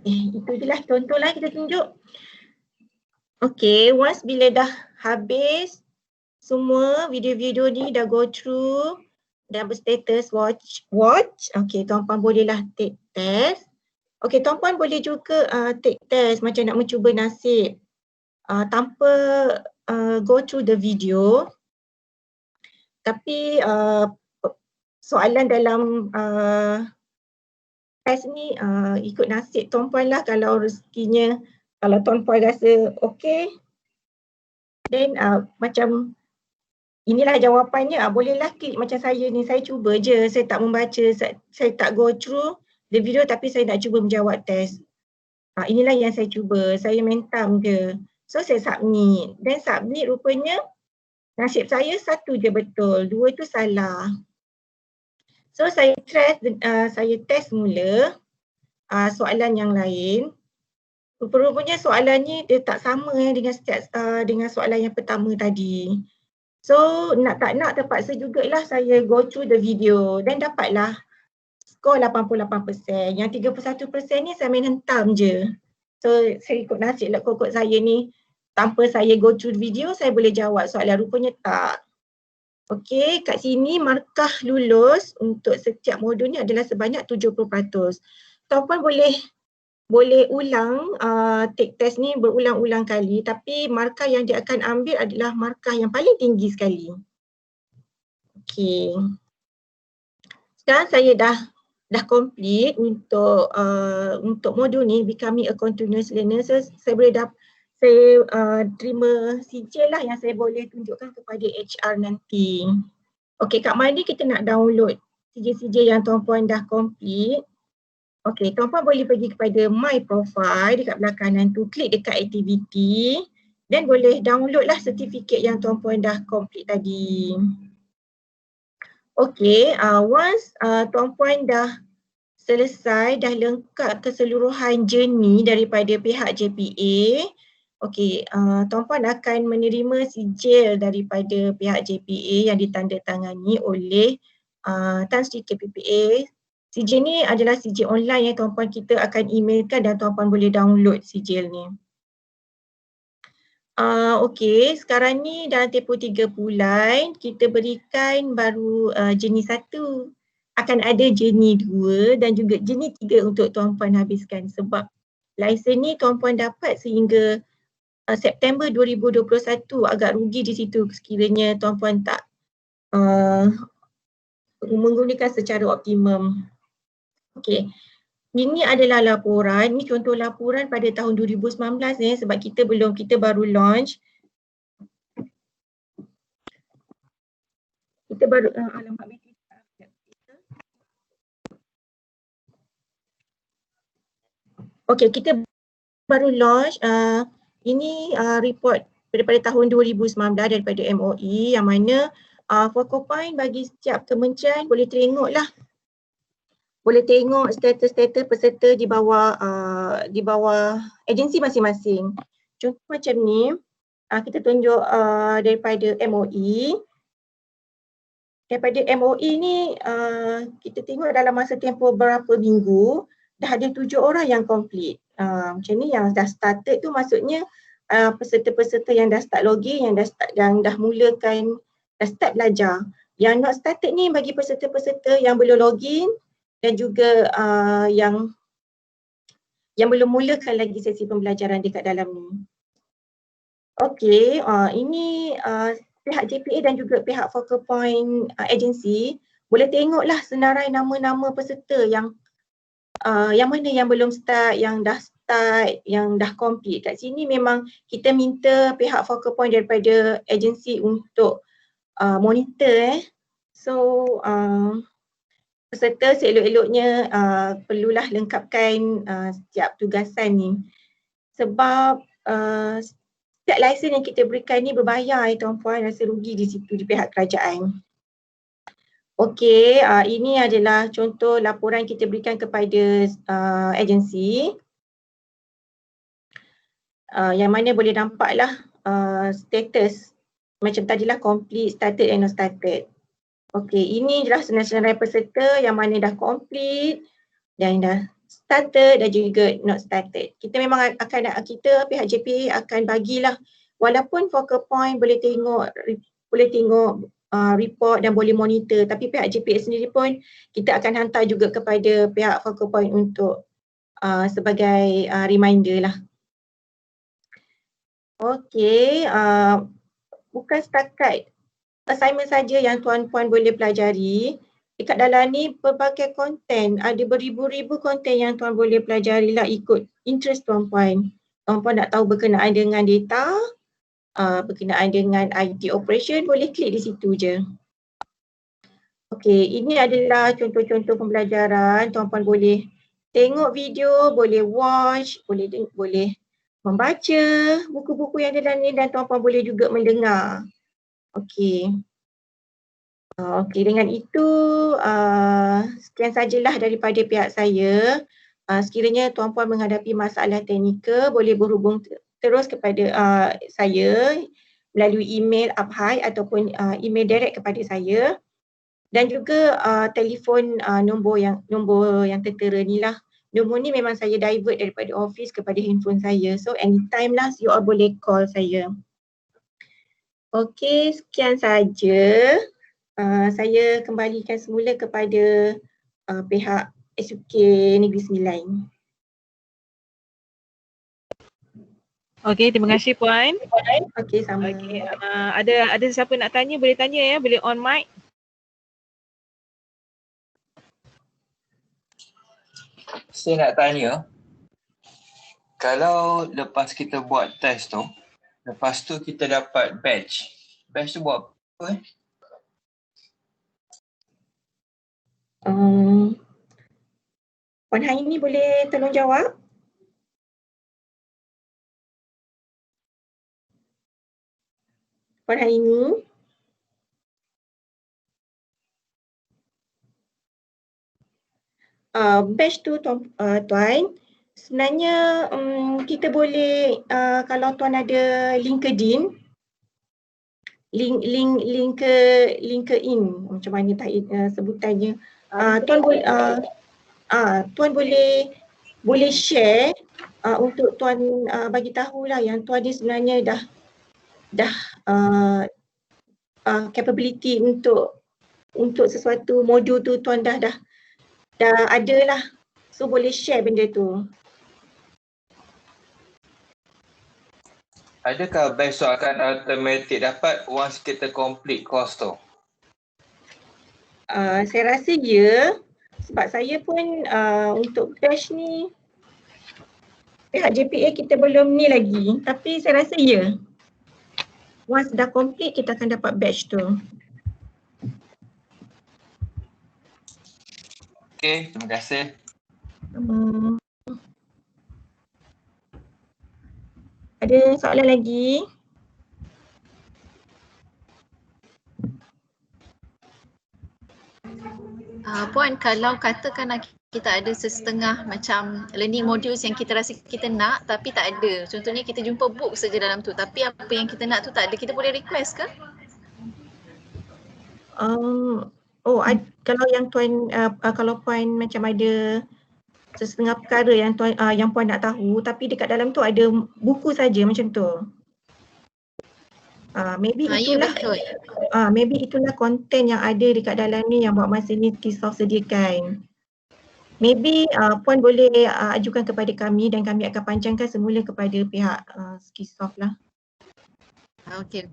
Itu je lah contohlah kita tunjuk. Okay, once bila dah habis semua video-video ni dah go through, dah berstatus watch. Okay, tuan-puan bolehlah take test. Okay, tuan-puan boleh juga take test macam nak mencuba nasib tanpa go through the video. Tapi soalan dalam test ni ikut nasib tuan-puan lah. Kalau rezekinya, kalau tuan-puan rasa okey, then macam inilah jawapannya, bolehlah klik macam saya ni. Saya cuba je, saya tak membaca, saya tak go through the video tapi saya nak cuba menjawab test. Inilah yang saya cuba, saya mentam je. So saya submit, then submit rupanya nasib saya 1 je betul, 2 tu salah. So saya test mula soalan yang lain. Rupanya soalan ni dia tak sama dengan soalan yang pertama tadi. So nak tak nak terpaksa jugalah saya go through the video dan dapatlah skor 88%. Yang 31% ni saya main hentam je. So So saya ikut nasib lah kokok saya ni. Tanpa saya go through video, saya boleh jawab soalan. Rupanya tak. Okey, kat sini markah lulus untuk setiap modul ni adalah sebanyak 70%. Tuan-puan boleh ulang take test ni berulang-ulang kali, tapi markah yang dia akan ambil adalah markah yang paling tinggi sekali. Okey. Sekarang saya dah complete untuk modul ni Becoming a Continuous Learner. So, saya terima sijil lah yang saya boleh tunjukkan kepada HR nanti. Okey, kat mana kita nak download sijil-sijil yang tuan-puan dah complete? Okey, tuan-puan boleh pergi kepada My Profile dekat belah kanan tu, klik dekat Activity dan boleh download lah sertifikat yang tuan-puan dah complete tadi. Okey, once tuan-puan dah selesai, dah lengkap keseluruhan journey daripada pihak JPA, okey, tuan-puan akan menerima sijil daripada pihak JPA yang ditandatangani oleh Tan Sri KPPA. Sijil ni adalah sijil online yang tuan-puan kita akan emailkan dan tuan-puan boleh download sijil ni. Okey, sekarang ni dalam tempoh 3 bulan kita berikan baru jenis 1. Akan ada jenis 2 dan juga jenis 3 untuk tuan-puan habiskan sebab lesen ni tuan-puan dapat sehingga September 2021. Agak rugi di situ sekiranya tuan-puan tak menggunakan secara optimum. Okey. Ini adalah laporan, ini contoh laporan pada tahun 2019 sebab kita baru launch. Kita baru Okey, kita baru launch ini report daripada tahun 2019 daripada MOE yang mana focal point bagi setiap kementerian boleh tengok lah. Boleh tengok status-status peserta di bawah agensi masing-masing. Contoh macam ni, kita tunjuk daripada MOE. Daripada MOE ni kita tengok dalam masa tempoh berapa minggu dah ada 7 orang yang complete. Macam ni yang dah started tu maksudnya peserta-peserta yang dah start login, yang dah mulakan, dah start belajar. Yang not started ni bagi peserta-peserta yang belum login dan juga yang belum mulakan lagi sesi pembelajaran dekat dalam ni. Okey, ini pihak JPA dan juga pihak Focal Point Agency boleh tengoklah senarai nama-nama peserta yang mana yang belum start, yang dah start, yang dah complete. Kat sini memang kita minta pihak Focal Point daripada agensi untuk monitor. So peserta seelok-eloknya perlulah lengkapkan setiap tugasan ni sebab setiap lesen yang kita berikan ni berbayar tuan-puan, rasa rugi di situ di pihak kerajaan. Okey, ini adalah contoh laporan kita berikan kepada agensi yang mana boleh nampaklah status macam tadilah complete, started and not started. Okey, ini adalah senarai peserta yang mana dah complete dan dah started dan juga not started. Kita memang kita pihak JPA akan bagilah walaupun focal point boleh tengok report dan boleh monitor, tapi pihak JPA sendiri pun kita akan hantar juga kepada pihak focal point untuk sebagai reminder lah. Okey, bukan setakat assignment saja yang tuan-puan boleh pelajari. Dekat dalam ni pelbagai konten, ada beribu-ribu konten yang tuan boleh pelajari lah ikut interest tuan-puan. Tuan-puan nak tahu berkenaan dengan data, berkenaan dengan IT operation, boleh klik di situ je. Okey, ini adalah contoh-contoh pembelajaran. Tuan-puan boleh tengok video, boleh watch, boleh membaca buku-buku yang ada dalam ni dan tuan-puan boleh juga mendengar. Okey. Okey, dengan itu sekian sajalah daripada pihak saya. Sekiranya tuan-puan menghadapi masalah teknikal, boleh berhubung terus kepada saya melalui email Abhai ataupun email direct kepada saya dan juga telefon nombor yang tertera ni lah, nombor ni memang saya divert daripada office kepada handphone saya. So anytime lah you all boleh call saya. Okey, sekian saja. Saya kembalikan semula kepada pihak SUK Negeri Sembilan. Okey, terima kasih Puan. Okey, sama. Okey, ada siapa nak tanya, boleh tanya ya, boleh on mic. Saya nak tanya, kalau lepas kita buat test tu, lepas tu kita dapat badge tu buat apa? Puan Haini boleh tolong jawab? Puan Haini? Badge tu tuan, sebenarnya kita boleh kalau tuan ada LinkedIn, LinkedIn macam mana sebutannya, tuan boleh share untuk tuan bagi tahulah yang tuan ni sebenarnya dah capability untuk sesuatu modul tu tuan dah ada lah. So boleh share benda tu. Adakah badge tu akan automatic dapat once kita complete course tu? Saya rasa ya. Sebab saya pun untuk badge ni pihak JPA kita belum ni lagi. Tapi saya rasa ya. Once dah complete kita akan dapat badge tu. Okey, terima kasih. Ada soalan lagi? Puan, kalau katakanlah kita ada setengah macam learning modules yang kita rasa kita nak tapi tak ada. Contohnya kita jumpa book saja dalam tu tapi apa yang kita nak tu tak ada. Kita boleh request ke? Kalau yang tuan kalau puan macam ada setengah perkara yang puan nak tahu tapi dekat dalam tu ada buku saja macam tu. Maybe itulah konten yang ada dekat dalam ni yang buat masa ni Skillsoft sediakan. Maybe puan boleh ajukan kepada kami dan kami akan panjangkan semula kepada pihak Skillsoft lah. Okey.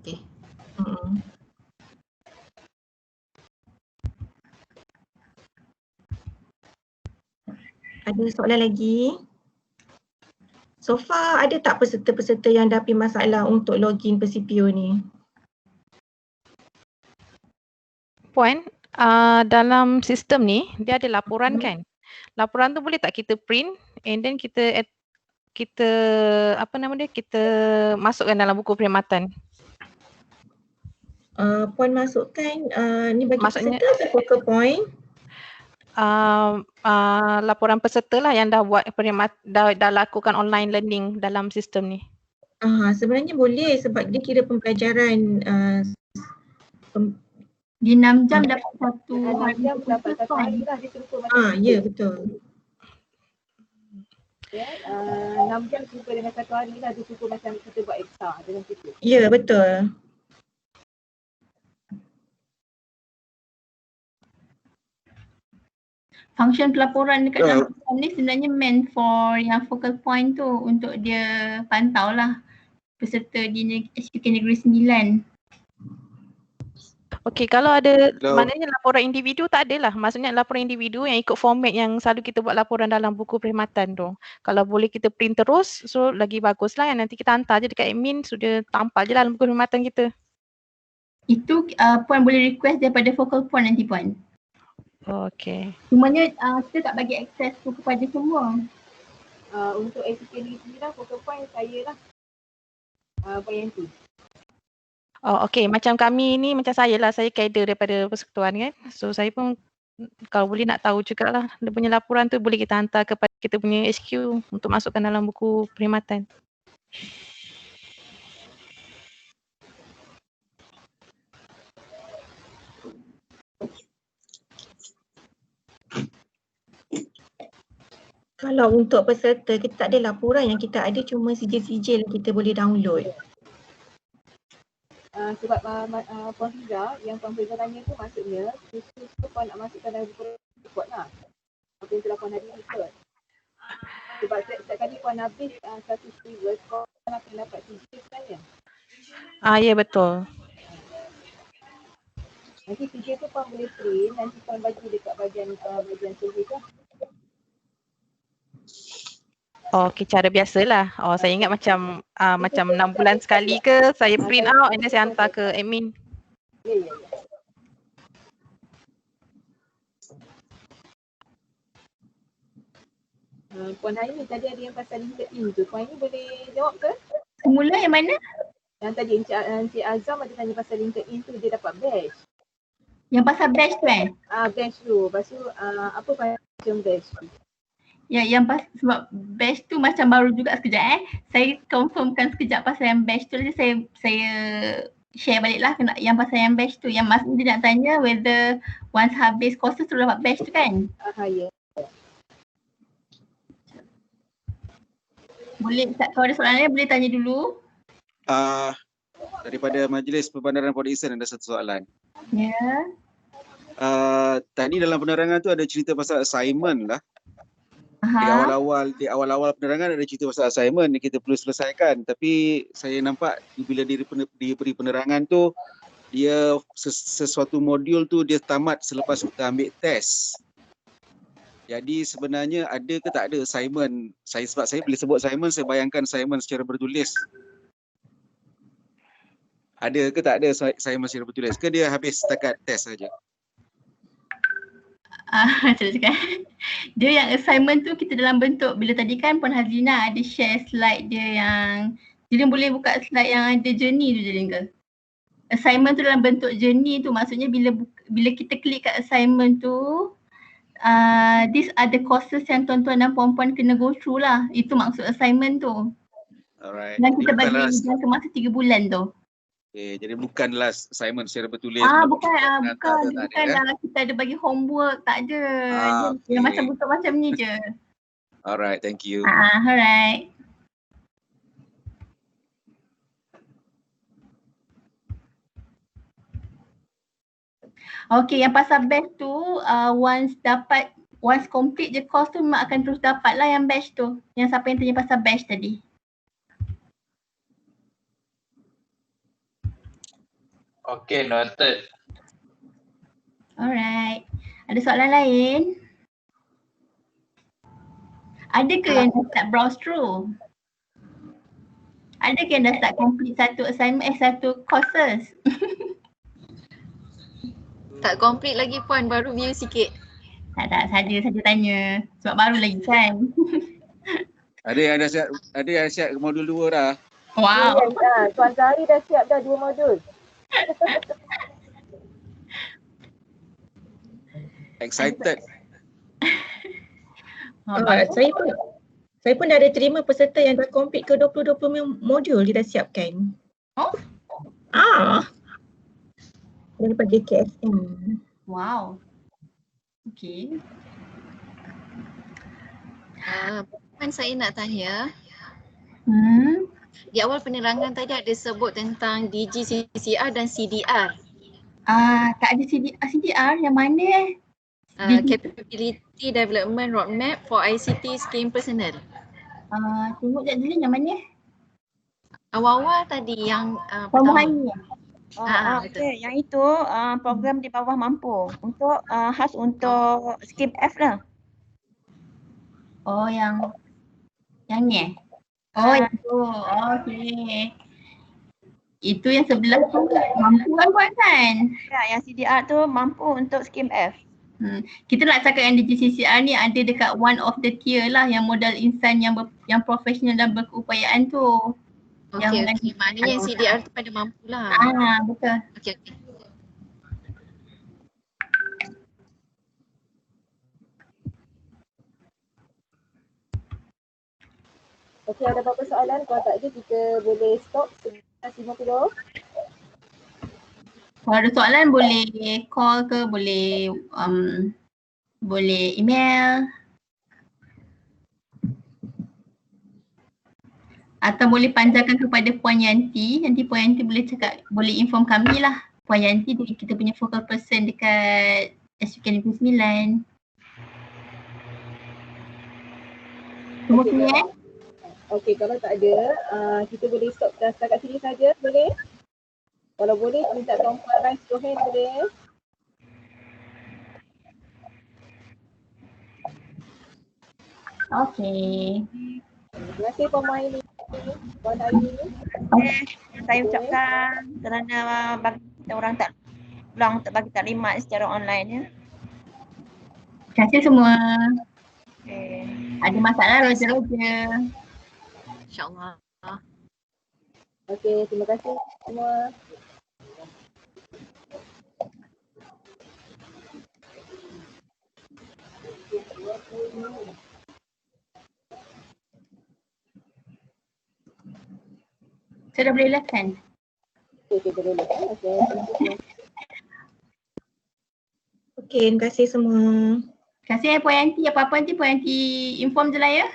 Ada soalan lagi? So far ada tak peserta-peserta yang dapat masalah untuk login PCPO ni? Puan, dalam sistem ni dia ada laporan kan? Laporan tu boleh tak kita print and then kita kita masukkan dalam buku perkhidmatan? Puan masukkan ni bagi peserta atau focal point? Laporan peserta lah yang dah buat dah lakukan online learning dalam sistem ni. Sebenarnya boleh sebab dia kira pembelajaran di 6 jam dapat satu hari. 6 jam dapat satu hari lah dia serupa macam ya betul. 6 jam serupa dengan satu hari lah, dia serupa macam kita buat extra dalam situ. Ya betul. Function pelaporan dekat dalam sistem ni sebenarnya meant for yang focal point tu untuk dia pantau lah peserta di SUK Negeri Sembilan. Okey, kalau ada maknanya laporan individu tak adalah. Maksudnya laporan individu yang ikut format yang selalu kita buat laporan dalam buku perkhidmatan tu. Kalau boleh kita print terus, so lagi baguslah yang nanti kita hantar je dekat admin, sudah tampal je dalam buku perkhidmatan kita. Itu puan boleh request daripada focal point nanti puan. Okey. Cumanya kita tak bagi akses tu kepada semua. Untuk SUK Negeri Sembilan, focal point saya lah. Puan Yanti. Okey, macam kami ni, macam saya lah, saya kader daripada persekutuan kan. So saya pun kalau boleh nak tahu jugalah dia punya laporan tu boleh kita hantar kepada kita punya HQ untuk masukkan dalam buku perkhidmatan. Kalau untuk peserta, kita tak ada laporan, yang kita ada cuma sijil-sijil yang kita boleh download. Sebab Puan Fiza, yang Puan Fiza tanya tu maksudnya khusus tu Puan nak masukkan dalam buku report lah. Apa yang telah Puan hari ni kot. Sebab setiap kali Puan habis satu scribble, Puan akan dapat sijil sebenarnya. Ya betul. Nanti sijil tu Puan boleh print, nanti Puan bagi dekat bahagian survey tu. Okey, cara biasalah. Saya ingat macam 6 bulan sekali ke saya print out and then saya hantar ke admin. Ya. Puan Aini tadi ada yang pasal LinkedIn tu. Puan Aini boleh jawab ke? Semula yang mana? Yang tadi Encik Azam ada tanya pasal LinkedIn tu, dia dapat badge. Yang pasal badge tu Badge tu. Lepas tu apa macam badge tu? Ya, sebab badge tu macam baru juga sekejap Saya confirmkan sekejap pasal yang badge tu, jadi saya share balik lah yang pasal yang badge tu. Yang maksudnya dia nak tanya whether once habis courses tu dapat badge tu kan? Ya. Boleh, kalau ada soalan lain boleh tanya dulu. Daripada Majlis Perbandaran Port Dickson ada satu soalan. Ya. Tadi dalam penerangan tu ada cerita pasal assignment lah. Di awal-awal penerangan ada cerita pasal assignment yang kita perlu selesaikan, tapi saya nampak bila diberi penerangan tu dia sesuatu modul tu dia tamat selepas kita ambil test. Jadi sebenarnya ada ke tak ada assignment? Sebab saya bila sebut assignment, saya bayangkan assignment secara bertulis. Ada ke tak ada assignment secara bertulis? Ke dia habis setakat test saja? Macam cakap. Dia yang assignment tu kita dalam bentuk, bila tadi kan Puan Hazlina ada share slide dia yang, jadi boleh buka slide yang ada journey tu je ke? Assignment tu dalam bentuk journey tu, maksudnya bila kita klik kat assignment tu, these are the courses yang tuan-tuan dan puan-puan kena go through lah. Itu maksud assignment tu. Alright. Dan kita bagi jangka masa 3 bulan tu. Okay, jadi bukanlah assignment secara bertulis. Bukan lah, kita ada bagi homework, tak ada. Dia macam bentuk macam ni je. Alright, thank you. Alright. Okay, yang pasal batch tu, once complete je course tu memang akan terus dapat lah yang batch tu. Yang siapa yang tanya pasal batch tadi. Okay, noted. Alright. Ada soalan lain? Ada ke yang dah start browse through? Ada ke yang dah start complete satu assignment, satu courses? Tak complete lagi Puan, baru view sikit. Tak, saja tanya. Sebab baru lagi kan. Ada yang siap modul 2 dah. Wow. Tuan Zahari dah siap dah 2 modul. Excited. Saya pun dah ada terima peserta yang dah complete ke 20 modul kita siapkan. Daripada KSM. Wow. Okay. Puan, saya nak tanya. Di awal penerangan tadi ada sebut tentang DG-CCR dan CDR. Tak ada CDR yang mana? Capability Development Roadmap for ICT Scheme Personnel. Tengok sekejap dulu yang mana? Awal-awal tadi yang pertama. Okay, yang itu program di bawah mampu untuk khas untuk skim F lah. Oh, yang ni yang tu. Okay. Itu yang sebelah tu mampu kan? Ya, yang CDR tu mampu untuk skim F. Kita nak cakap yang DG-CCR ni ada dekat one of the tier lah, yang modal insan yang profesional dan berkeupayaan tu. Okay. Maknanya yang CDR tu pada mampu lah. Betul. Okay. Okey, ada apa-apa soalan? Kalau tak ada, kita boleh stop 11.50. Kalau ada soalan boleh call ke, boleh email. Atau boleh panjangkan kepada Puan Yanti. Nanti Puan Yanti boleh cakap, boleh inform kami lah. Puan Yanti kita punya focal person dekat SUK Negeri Sembilan. Semua clear? Okey, kalau tak ada, kita boleh stop setakat sini saja, boleh? Kalau boleh, minta tuan-puan raise your hand, boleh? Okey. Terima kasih Puan Maini. Puan Aini. Saya ucapkan kerana bagi kita orang tak pulang untuk bagi taklimat secara online ya. Terima kasih semua. Okay. Ada masalah roja-roja. InsyaAllah. Okey, terima kasih semua. Saya dah boleh lakukan. Okey, boleh lakukan. Okey. Okey, terima kasih semua. Terima kasih Puan Yanti. Apa-apa nanti Puan Yanti inform je lah ya.